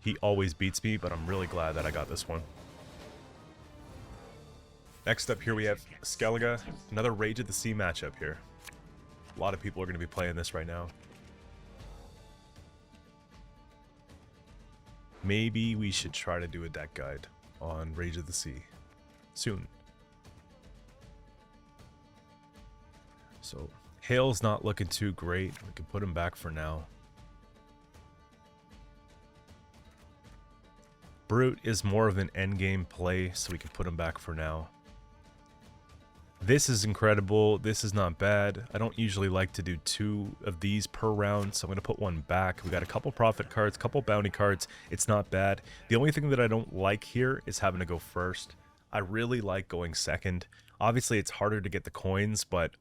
He always beats me, but I'm really glad that I got this one. Next up here we have Skellige. Another Rage of the Sea matchup here. A lot of people are going to be playing this right now. Maybe we should try to do a deck guide on Rage of the Sea soon. So, Hale's not looking too great. We can put him back for now. Brute is more of an endgame play, so we can put him back for now. This is incredible. This is not bad. I don't usually like to do 2 of these per round, so I'm going to put 1 back. We got a couple profit cards, couple bounty cards. It's not bad. The only thing that I don't like here is having to go first. I really like going second. Obviously, it's harder to get the coins, but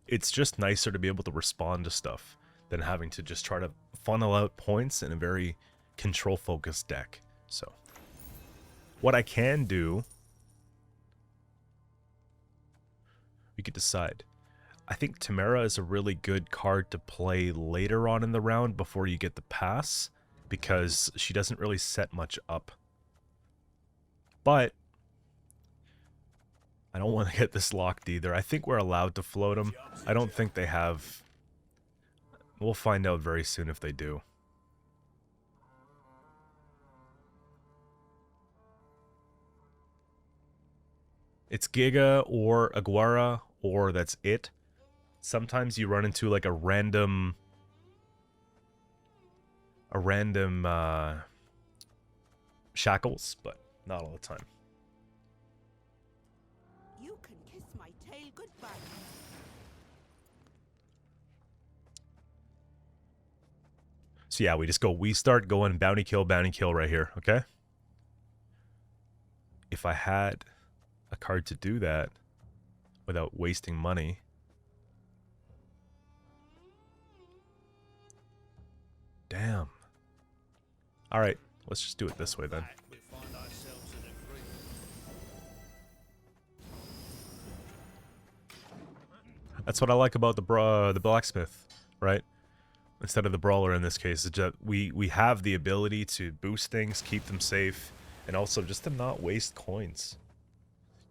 it's just nicer to be able to respond to stuff than having to just try to funnel out points in a very control-focused deck. So, what I can do, we could decide. I think Tamara is a really good card to play later on in the round before you get the pass, because she doesn't really set much up. But I don't want to get this locked either. I think we're allowed to float them. I don't think they have... We'll find out very soon if they do. It's Giga or Aguara, or that's it. Sometimes you run into like a random shackles, but not all the time. You can kiss my tail goodbye. So yeah, we start going bounty kill right here, okay? If I had a card to do that without wasting money. Damn. Alright, let's just do it this way then. That's what I like about the blacksmith, right? Instead of the brawler in this case, is that we have the ability to boost things, keep them safe, and also just to not waste coins.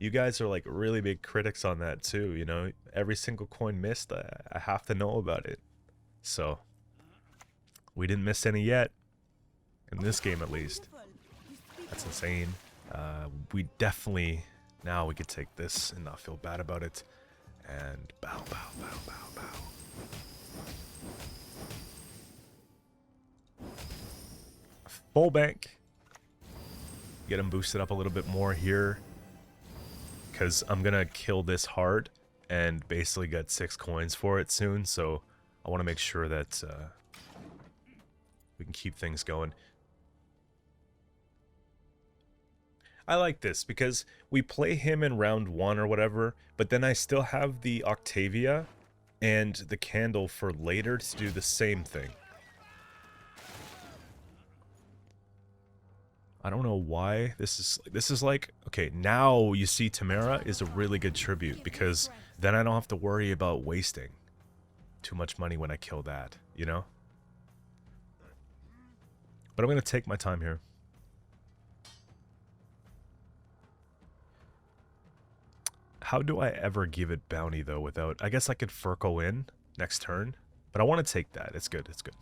You guys are like really big critics on that too, you know. Every single coin missed, I have to know about it. So, we didn't miss any yet. In this game at least. That's insane. We definitely, now we could take this and not feel bad about it. And bow, bow, bow, bow, bow. Full bank. Get him boosted up a little bit more here. Because I'm going to kill this hard and basically get 6 coins for it soon. So I want to make sure that we can keep things going. I like this because we play him in round 1 or whatever, but then I still have the Octavia and the candle for later to do the same thing. I don't know why this is like, okay, now you see Tamara is a really good tribute because then I don't have to worry about wasting too much money when I kill that, you know? But I'm going to take my time here. How do I ever give it bounty, though, without... I guess I could Furco in next turn, but I want to take that. It's good, it's good.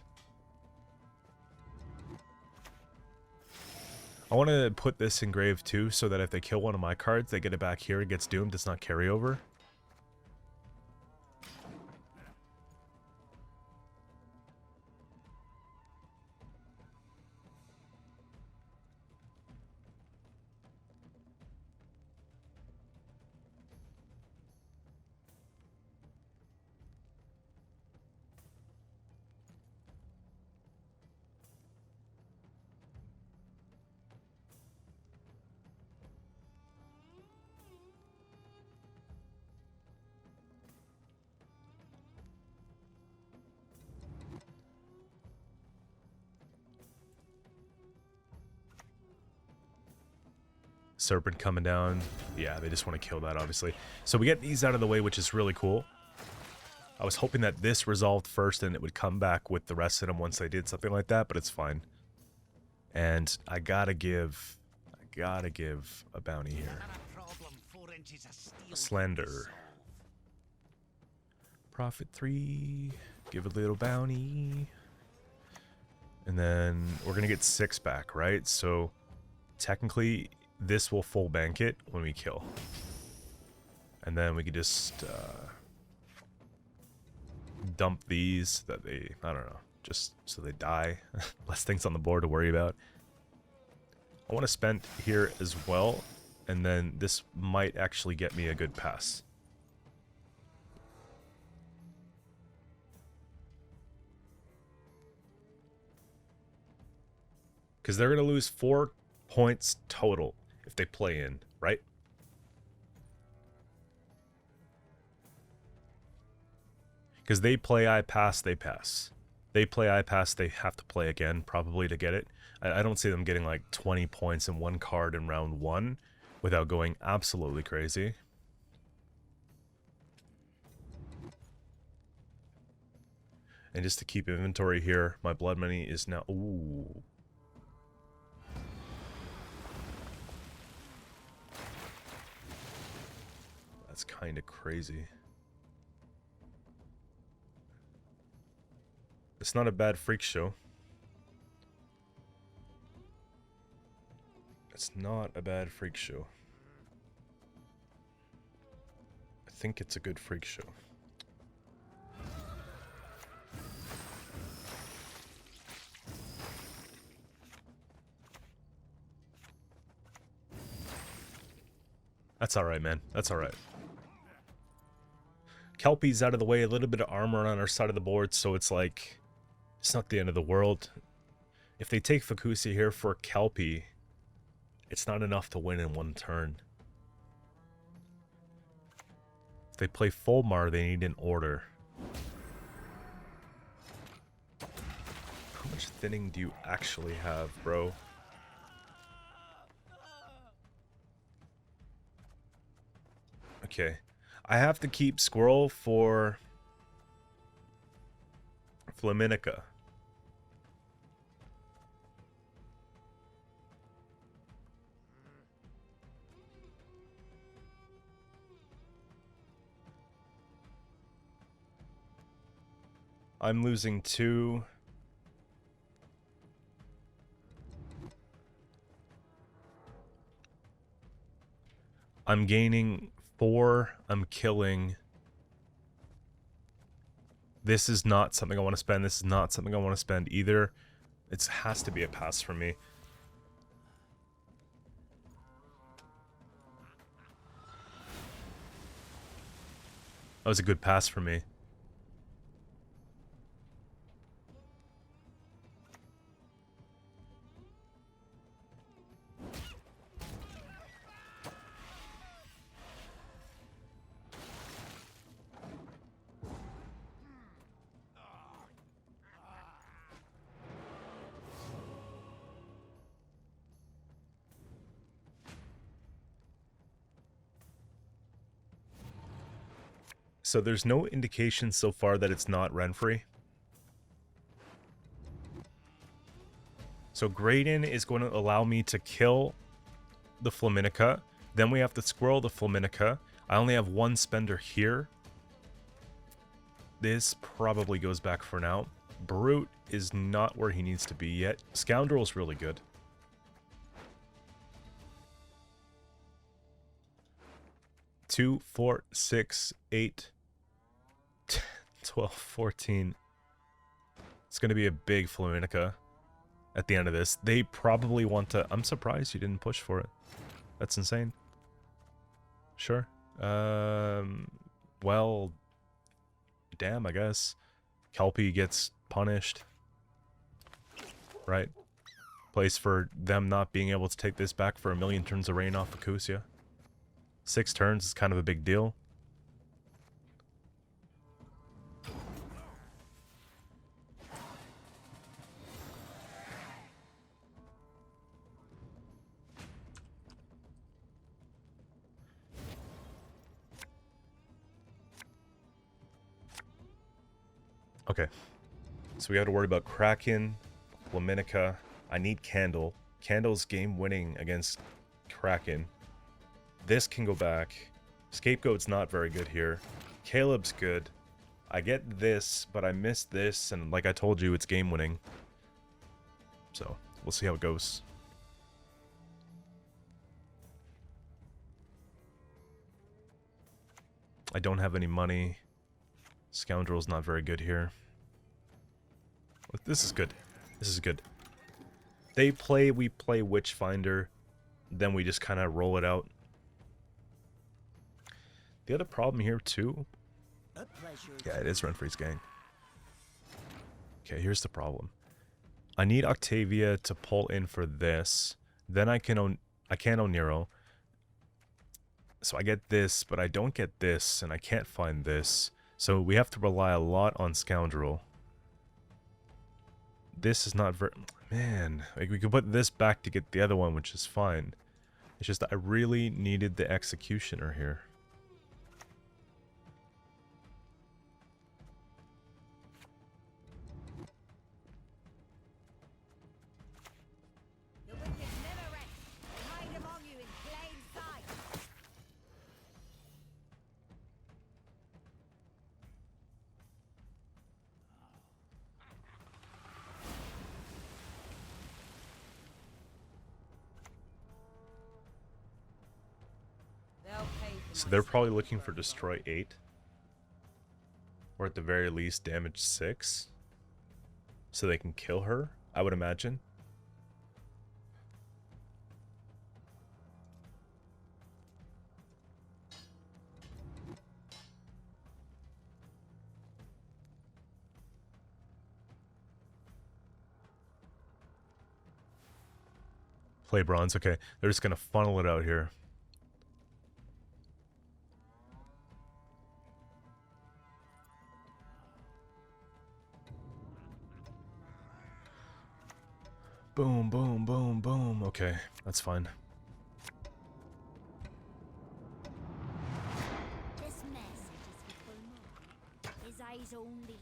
I want to put this in grave, too, so that if they kill one of my cards, they get it back here, it gets doomed, it's not carryover. Serpent coming down. Yeah, they just want to kill that, obviously. So we get these out of the way, which is really cool. I was hoping that this resolved first and it would come back with the rest of them once I did something like that, but it's fine. And I gotta give a bounty here. Slender. Profit 3. Give a little bounty. And then we're gonna get 6 back, right? So technically this will full bank it when we kill. And then we could just dump these that they, I don't know, just so they die. Less things on the board to worry about. I want to spend here as well, and then this might actually get me a good pass. Because they're going to lose 4 points total if they play in, right? Because they play, I pass, they pass. They play, I pass, they have to play again, probably, to get it. I don't see them getting like 20 points in one card in round 1 without going absolutely crazy. And just to keep inventory here, my blood money is now... Ooh. That's kind of crazy. It's not a bad freak show. It's not a bad freak show. I think it's a good freak show. That's alright, man. That's alright. Kelpie's out of the way, a little bit of armor on our side of the board, so it's like... It's not the end of the world. If they take Fukusi here for Kelpie, it's not enough to win in one turn. If they play Fulmar, they need an order. How much thinning do you actually have, bro? Okay. I have to keep Squirrel for Flaminica. I'm losing 2. I'm gaining 4. I'm killing. This is not something I want to spend. This is not something I want to spend either. It has to be a pass for me. That was a good pass for me. So there's no indication so far that it's not Renfrey. So Graydon is going to allow me to kill the Flaminica. Then we have to squirrel the Flaminica. I only have 1 spender here. This probably goes back for now. Brute is not where he needs to be yet. Scoundrel's really good. 2, 4, 6, 8, 12, 14. It's going to be a big Flaminica at the end of this. They probably want to... I'm surprised you didn't push for it. That's insane. Sure. Well, damn, I guess. Kelpie gets punished. Right? Place for them not being able to take this back for 1,000,000 turns of rain off of Kusia. 6 turns is kind of a big deal. Okay, so we have to worry about Kraken, Flaminica. I need Candle. Candle's game winning against Kraken. This can go back. Scapegoat's not very good here. Caleb's good. I get this, but I missed this, and like I told you, it's game winning. So, we'll see how it goes. I don't have any money. Scoundrel's not very good here. This is good. This is good. They play, we play Witchfinder. Then we just kind of roll it out. The other problem here too... Yeah, it is Renfrey's gang. Okay, here's the problem. I need Octavia to pull in for this. Then I can't own Nero. So I get this, but I don't get this, and I can't find this. So we have to rely a lot on Scoundrel. This is not very... Man, like we could put this back to get the other one, which is fine. It's just that I really needed the Executioner here. The wicked never rest. They hide among you in plain sight. So they're probably looking for Destroy 8. Or at the very least damage 6. So they can kill her, I would imagine. Play bronze, okay. They're just gonna funnel it out here. Boom, boom, boom, boom. Okay, that's fine. This message is for Fulmar. His eyes only.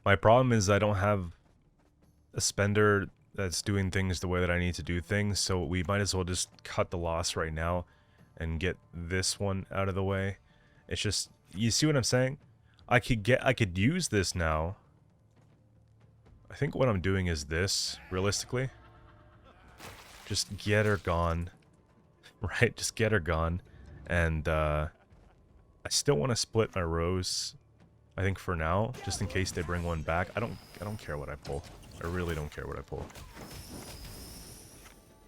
My problem is I don't have a spender that's doing things the way that I need to do things, so we might as well just cut the loss right now. and get this one out of the way. It's just, you see what I'm saying? I could use this now. I think what I'm doing is this, realistically. Just get her gone. Right, just get her gone. And I still want to split my rows, I think, for now, just in case they bring one back. I don't care what I pull. I really don't care what I pull.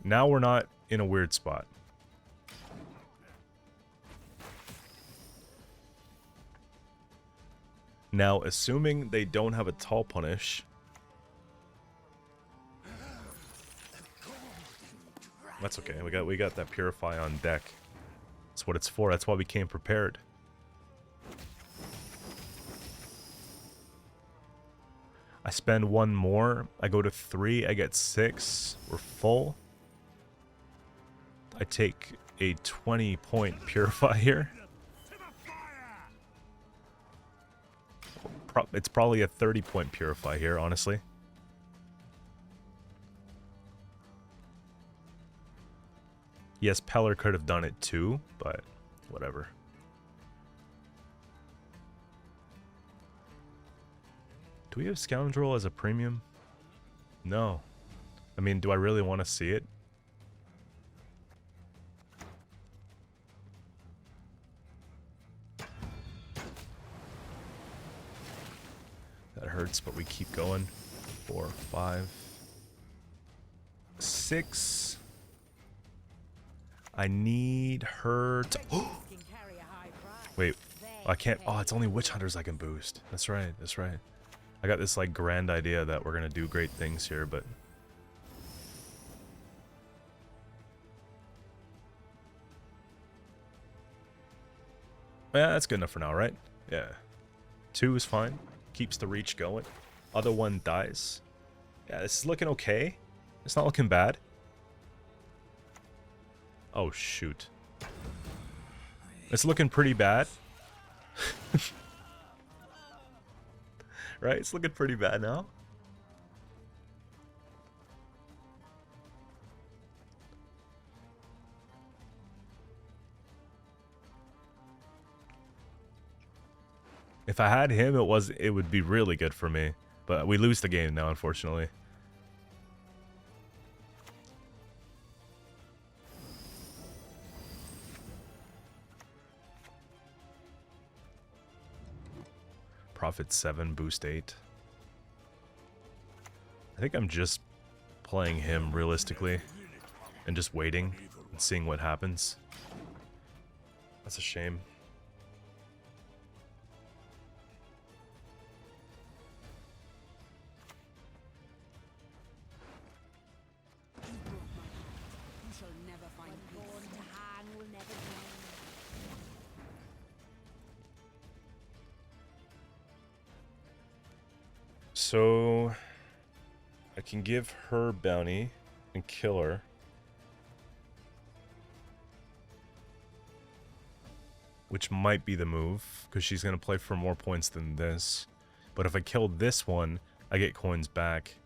Now we're not in a weird spot. Now, assuming they don't have a tall punish, that's okay. We got that purify on deck. That's what it's for. That's why we came prepared. I spend one more. I go to 3. I get 6. We're full. I take a 20-point purify here. It's probably a 30-point purify here, honestly. Yes, Peller could have done it too, but whatever. Do we have Scoundrel as a premium? No. I mean, do I really want to see it? That hurts, but we keep going. 4, 5, 6. I need her to... Wait, I can't... Oh, it's only Witch Hunters I can boost. That's right, that's right. I got this, like, grand idea that we're gonna do great things here, but... Yeah, that's good enough for now, right? Yeah. 2 is fine. Keeps the reach going. Other one dies. Yeah, this is looking okay. It's not looking bad. Oh, shoot. It's looking pretty bad. Right? It's looking pretty bad now. If I had him, it would be really good for me. But we lose the game now, unfortunately. Profit 7, boost 8. I think I'm just playing him realistically and just waiting and seeing what happens. That's a shame. So I can give her bounty and kill her. Which might be the move, because she's going to play for more points than this. But if I kill this one, I get coins back.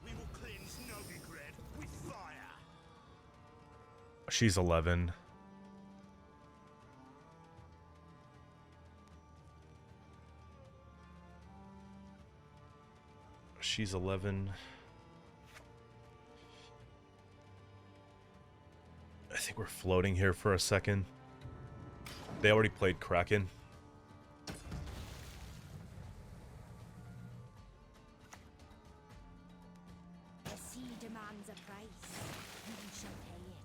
We will cleanse Novigrad with fire. She's 11. She's 11. I think we're floating here for a second. They already played Kraken. The sea demands a price, and you shall pay it.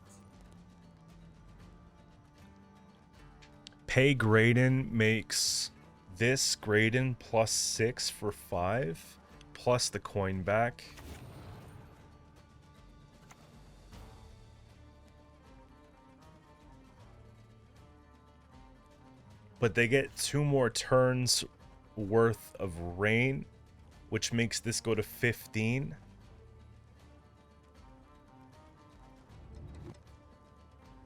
Pay Graydon makes this Graydon plus 6 for 5. Plus the coin back. But they get 2 more turns worth of rain, which makes this go to 15.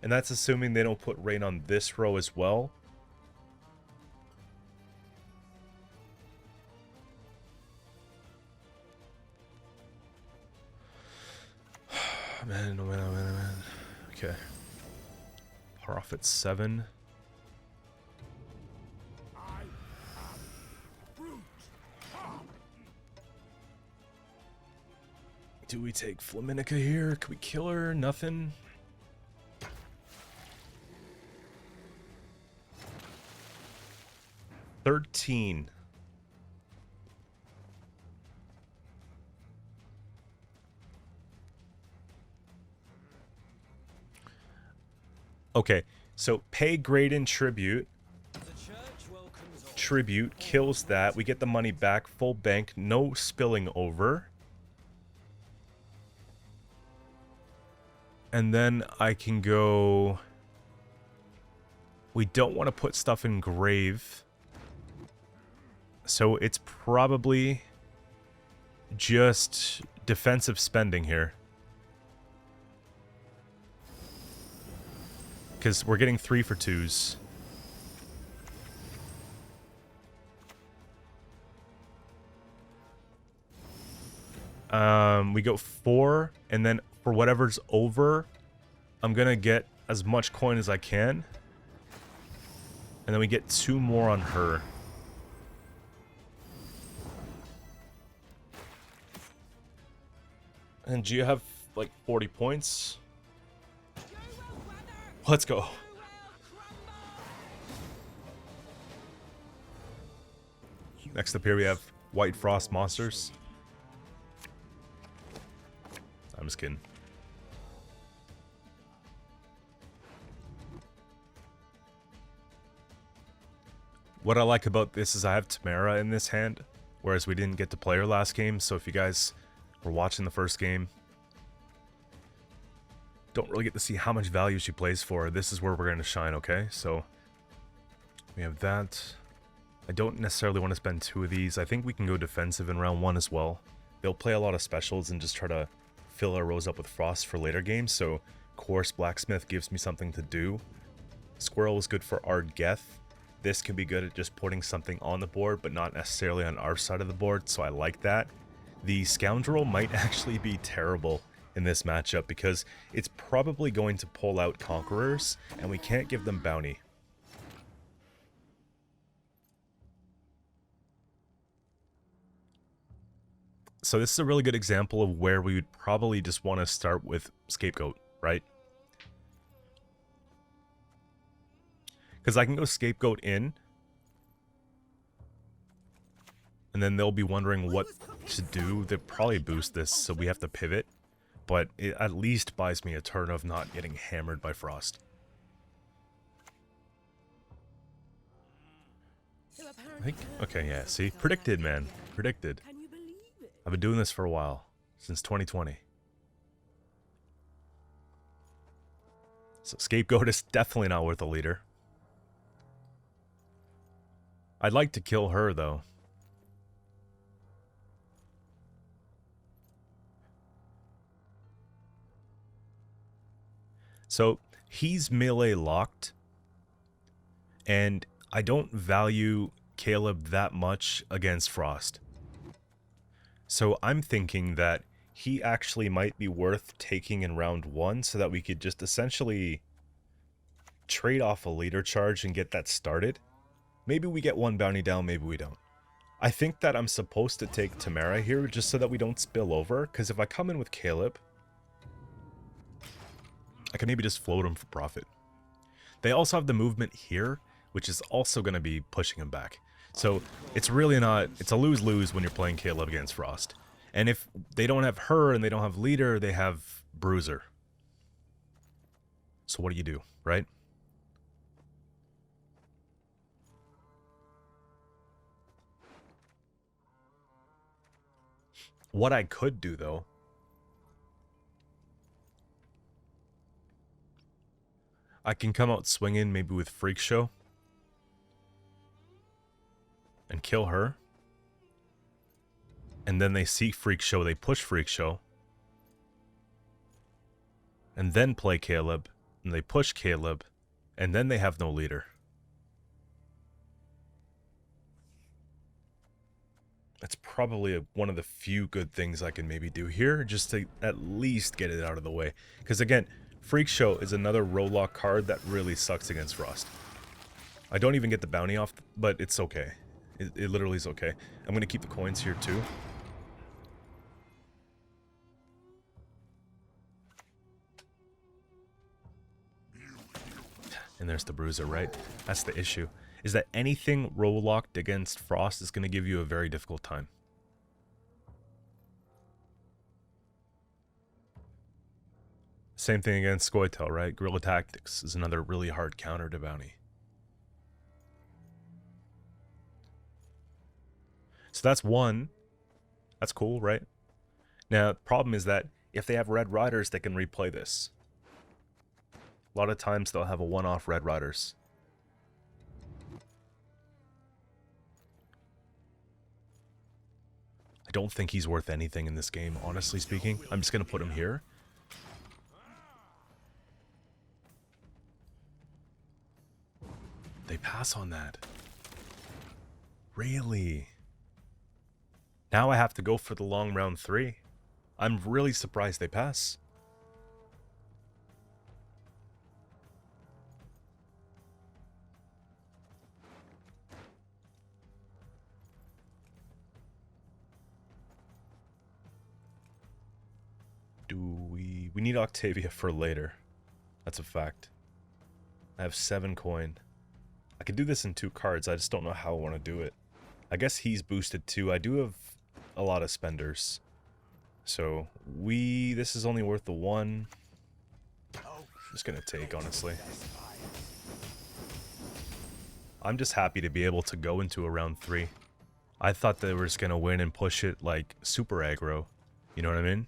And that's assuming they don't put rain on this row as well. Okay. Profit 7. Do we take Flaminica here? Can we kill her? Nothing. $13. Okay, so pay Graydon tribute. Tribute kills that. We get the money back, full bank, no spilling over. And then I can go... We don't want to put stuff in grave. So it's probably just defensive spending here. Because we're getting 3 for 2s. We go 4, and then for whatever's over, I'm gonna get as much coin as I can. And then we get 2 more on her. And do you have like 40 points? Let's go. Next up here we have White Frost monsters. I'm just kidding. What I like about this is I have Tamara in this hand, whereas we didn't get to play her last game, so if you guys were watching the first game, don't really get to see how much value she plays for. This is where we're going to shine, okay? So, we have that. I don't necessarily want to spend 2 of these. I think we can go defensive in round 1 as well. They'll play a lot of specials and just try to fill our rows up with frost for later games, so Coarse Blacksmith gives me something to do. Squirrel is good for Ard Geth. This can be good at just putting something on the board, but not necessarily on our side of the board, so I like that. The Scoundrel might actually be terrible in this matchup because it's probably going to pull out Conquerors, and we can't give them bounty. So this is a really good example of where we would probably just want to start with Scapegoat, right? Because I can go Scapegoat in, and then they'll be wondering what to do. They'll probably boost this, so we have to pivot. But it at least buys me a turn of not getting hammered by Frost. I think, okay, yeah, see? Predicted, man. Predicted. I've been doing this for a while. Since 2020. So Scapegoat is definitely not worth a leader. I'd like to kill her, though. So, he's melee locked, and I don't value Caleb that much against Frost. So I'm thinking that he actually might be worth taking in round 1 so that we could just essentially trade off a leader charge and get that started. Maybe we get 1 bounty down, maybe we don't. I think that I'm supposed to take Tamara here just so that we don't spill over, because if I come in with Caleb, I can maybe just float him for profit. They also have the movement here, which is also going to be pushing him back. So it's really not, it's a lose-lose when you're playing Caleb against Frost. And if they don't have her and they don't have leader, they have Bruiser. So what do, right? What I could do, though, I can come out swinging maybe with Freak Show and kill her. And then they see Freak Show, they push Freak Show. And then play Caleb, and they push Caleb, and then they have no leader. That's probably one of the few good things I can maybe do here, just to at least get it out of the way. Because again, Freak Show is another Rolock card that really sucks against Frost. I don't even get the bounty off, but it's okay. It literally is okay. I'm going to keep the coins here too. And there's the Bruiser, right? That's the issue. Is that anything Rolocked against Frost is going to give you a very difficult time. Same thing against Qcento, right? Guerrilla Tactics is another really hard counter to bounty. So that's one. That's cool, right? Now, the problem is that if they have Red Riders, they can replay this. A lot of times they'll have a one-off Red Riders. I don't think he's worth anything in this game, honestly speaking. I'm just going to put him here. They pass on that. Really? Now I have to go for the long round 3. I'm really surprised they pass. We need Octavia for later. That's a fact. I have 7 coin. I could do this in 2 cards, I just don't know how I want to do it. I guess he's boosted too. I do have a lot of spenders. So, this is only worth the 1. I'm just gonna take, honestly. I'm just happy to be able to go into a round 3. I thought they were just gonna win and push it like super aggro. You know what I mean?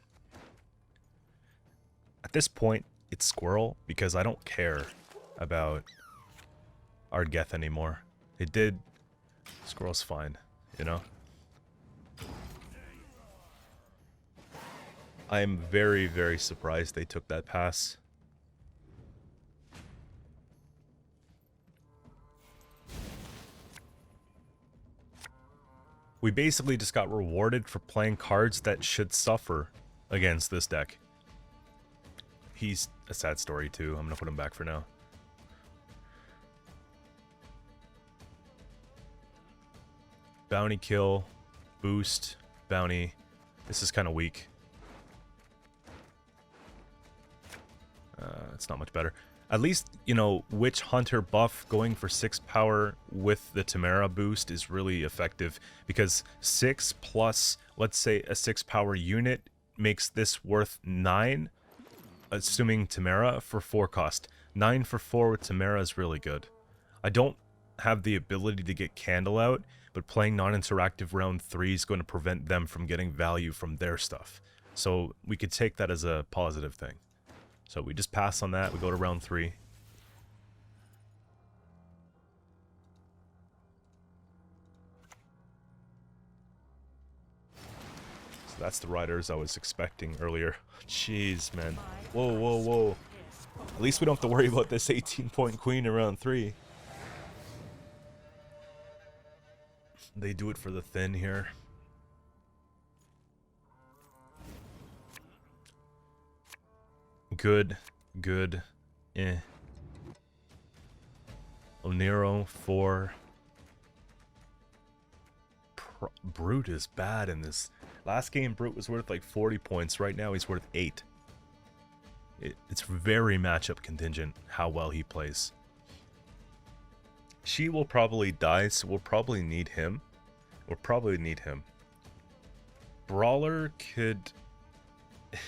At this point, it's Squirrel, because I don't care about Ardgeth anymore. It did. Squirrel's fine, you know? I am very, very surprised they took that pass. We basically just got rewarded for playing cards that should suffer against this deck. He's a sad story too. I'm gonna put him back for now. Bounty kill, boost, bounty. This is kind of weak. It's not much better. At least, you know, Witch Hunter buff going for 6 power with the Tamara boost is really effective, because 6 plus, let's say, a 6 power unit makes this worth 9, assuming Tamara, for 4 cost. 9 for 4 with Tamara is really good. I don't have the ability to get Candle out, but playing non-interactive round 3 is going to prevent them from getting value from their stuff. So we could take that as a positive thing. So we just pass on that, we go to round 3. So that's the riders I was expecting earlier. Jeez, man. Whoa, whoa, whoa. At least we don't have to worry about this 18-point queen in round 3. They do it for the thin here. Good, good, eh. Onero 4. Brute is bad in this. Last game, Brute was worth like 40 points. Right now, he's worth 8. It's very matchup contingent how well he plays. She will probably die, so we'll probably need him. Brawler could...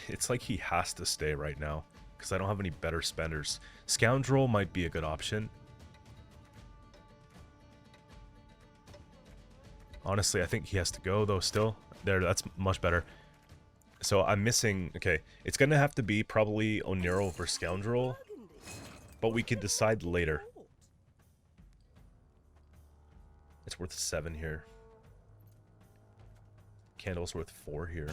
It's like he has to stay right now, because I don't have any better spenders. Scoundrel might be a good option. Honestly, I think he has to go, though, still. There, that's much better. So I'm missing... Okay, it's going to have to be probably Onero for Scoundrel, but we could decide later. It's worth 7 here. Candle's worth 4 here.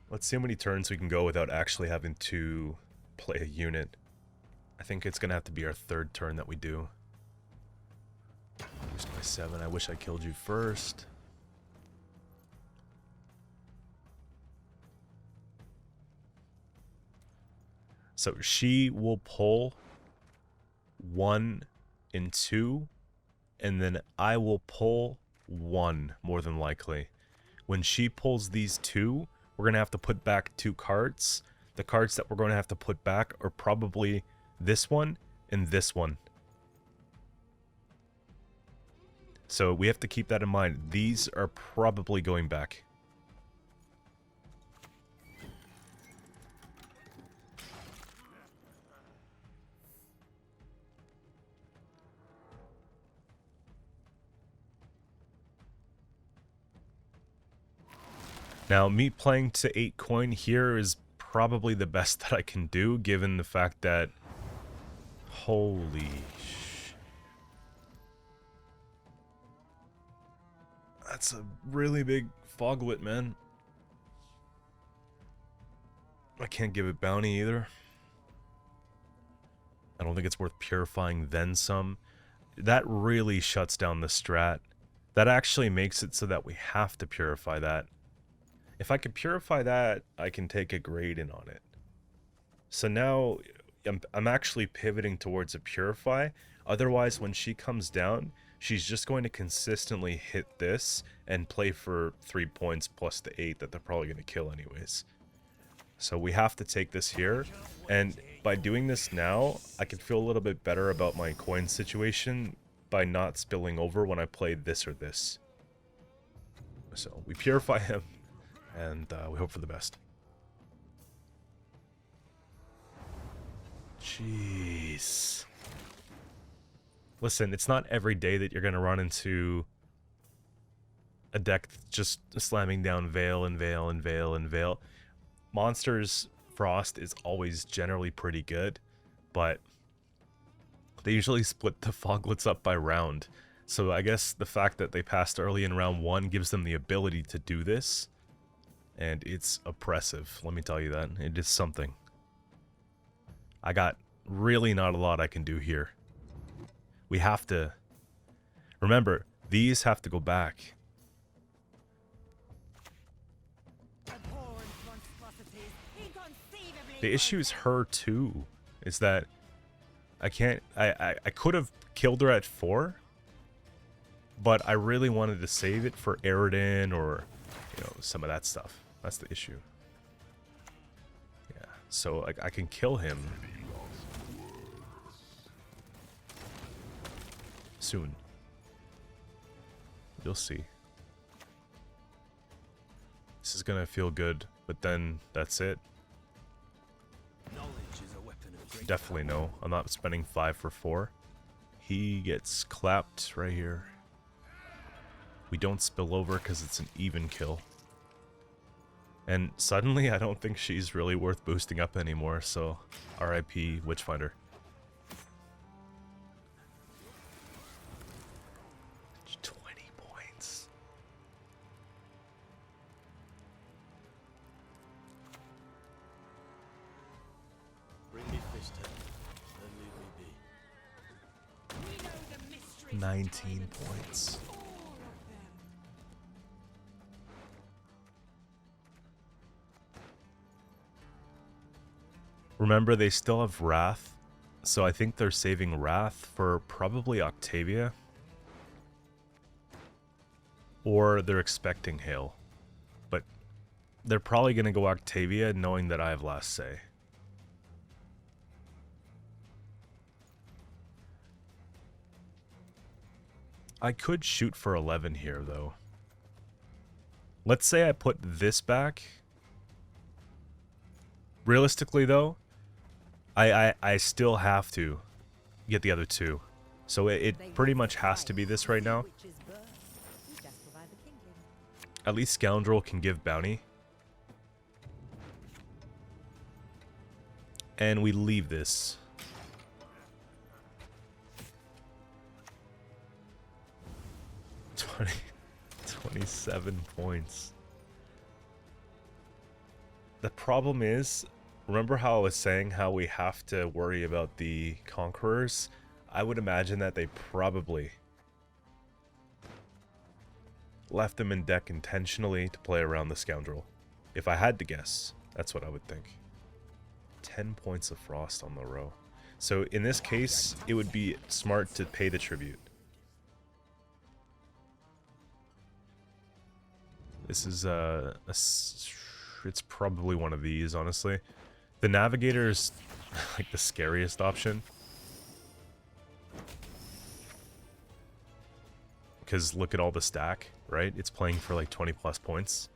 Let's see how many turns we can go without actually having to play a unit. I think it's going to have to be our 3rd turn that we do. Boost by 7. I wish I killed you first. So she will pull 1 and 2, and then I will pull 1, more than likely. When she pulls these 2, we're going to have to put back 2 cards. The cards that we're going to have to put back are probably this one and this one. So we have to keep that in mind. These are probably going back. Now, me playing to 8 coin here is probably the best that I can do, given the fact that... Holy sh... That's a really big foglet, man. I can't give it bounty either. I don't think it's worth purifying then some. That really shuts down the strat. That actually makes it so that we have to purify that. If I could purify that, I can take a grade in on it. So now I'm actually pivoting towards a purify. Otherwise, when she comes down, she's just going to consistently hit this and play for 3 points plus the 8 that they're probably going to kill anyways. So we have to take this here. And by doing this now, I can feel a little bit better about my coin situation by not spilling over when I play this or this. So we purify him. And we hope for the best. Jeez. Listen, it's not every day that you're going to run into a deck just slamming down Veil and Veil and Veil and Veil. Monsters Frost is always generally pretty good, but they usually split the Foglets up by round. So I guess the fact that they passed early in round 1 gives them the ability to do this. And it's oppressive, let me tell you that. It is something. I got really not a lot I can do here. We have to... Remember, these have to go back. The issue is her too. Is that I can't... I could have killed her at 4. But I really wanted to save it for Eridan or, you know, some of that stuff. That's the issue. Yeah, so I can kill him soon. You'll see. This is gonna feel good, but then that's it. Definitely no. I'm not spending 5 for 4. He gets clapped right here. We don't spill over because it's an even kill. And suddenly, I don't think she's really worth boosting up anymore, so RIP Witchfinder. Points. Bring me Fishtail, then leave me be. 19 points. Remember, they still have Wrath, so I think they're saving Wrath for probably Octavia. Or they're expecting Hail. But they're probably going to go Octavia knowing that I have last say. I could shoot for 11 here, though. Let's say I put this back. Realistically, though, I still have to get the other 2. So it pretty much has to be this right now. At least Scoundrel can give bounty. And we leave this. 27 points. The problem is, remember how I was saying how we have to worry about the Conquerors? I would imagine that they probably left them in deck intentionally to play around the Scoundrel. If I had to guess, that's what I would think. 10 points of frost on the row. So in this case, it would be smart to pay the tribute. This is it's probably one of these, honestly. The Navigator is like the scariest option. Because look at all the stack, right? It's playing for like 20 plus points.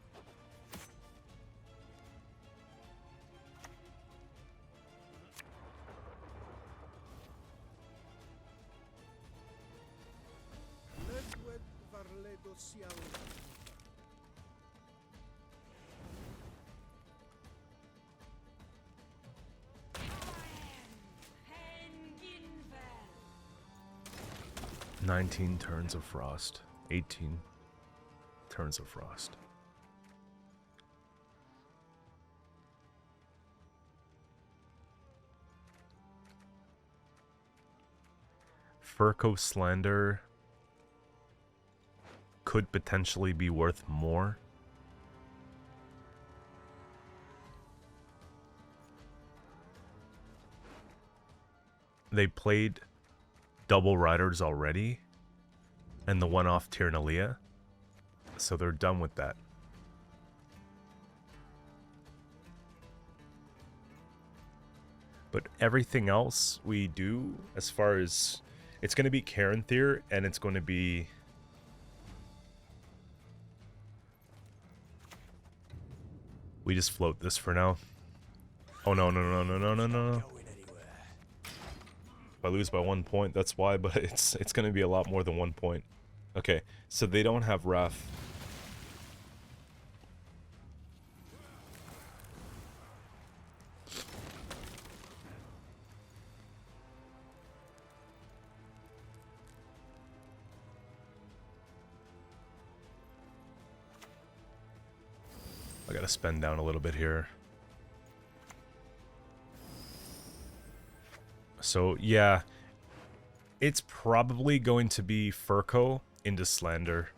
"19 turns of frost. 18 turns of frost." Furco Slander could potentially be worth more. They played double riders already, and the one off Tyrnalia, so they're done with that. But everything else we do, as far as it's going to be Qcento, and it's going to be we just float this for now. Oh no. If I lose by 1 point, that's why, but it's going to be a lot more than 1 point. Okay, so they don't have Wrath. I gotta spend down a little bit here. So, yeah, it's probably going to be Furco into Slander.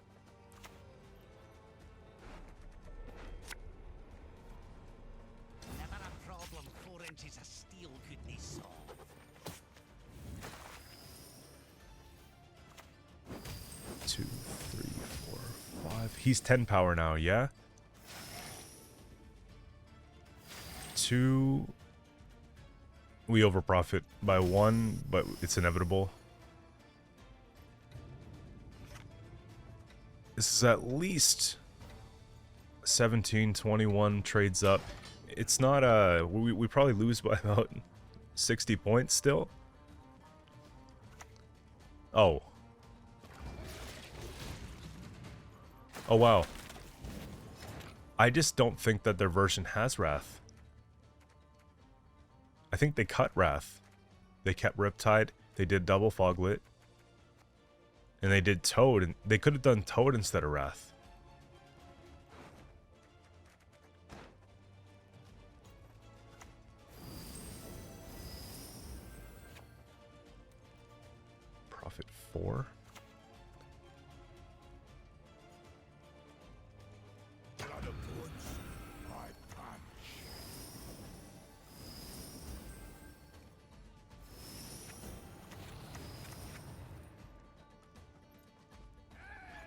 Never a problem 4 inches of steel couldn't solve. Two, three, four, five. He's 10 power now, yeah? 2... We overprofit by 1, but it's inevitable. This is at least 17, 21 trades up. It's not we probably lose by about 60 points still. Oh. Oh wow. I just don't think that their version has Wrath. I think they cut Wrath. They kept Riptide. They did double Foglit. And they did Toad. And they could have done Toad instead of Wrath. Profit 4.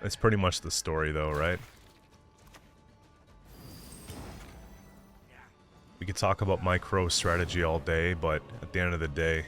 It's pretty much the story though, right? We could talk about micro strategy all day, but at the end of the day,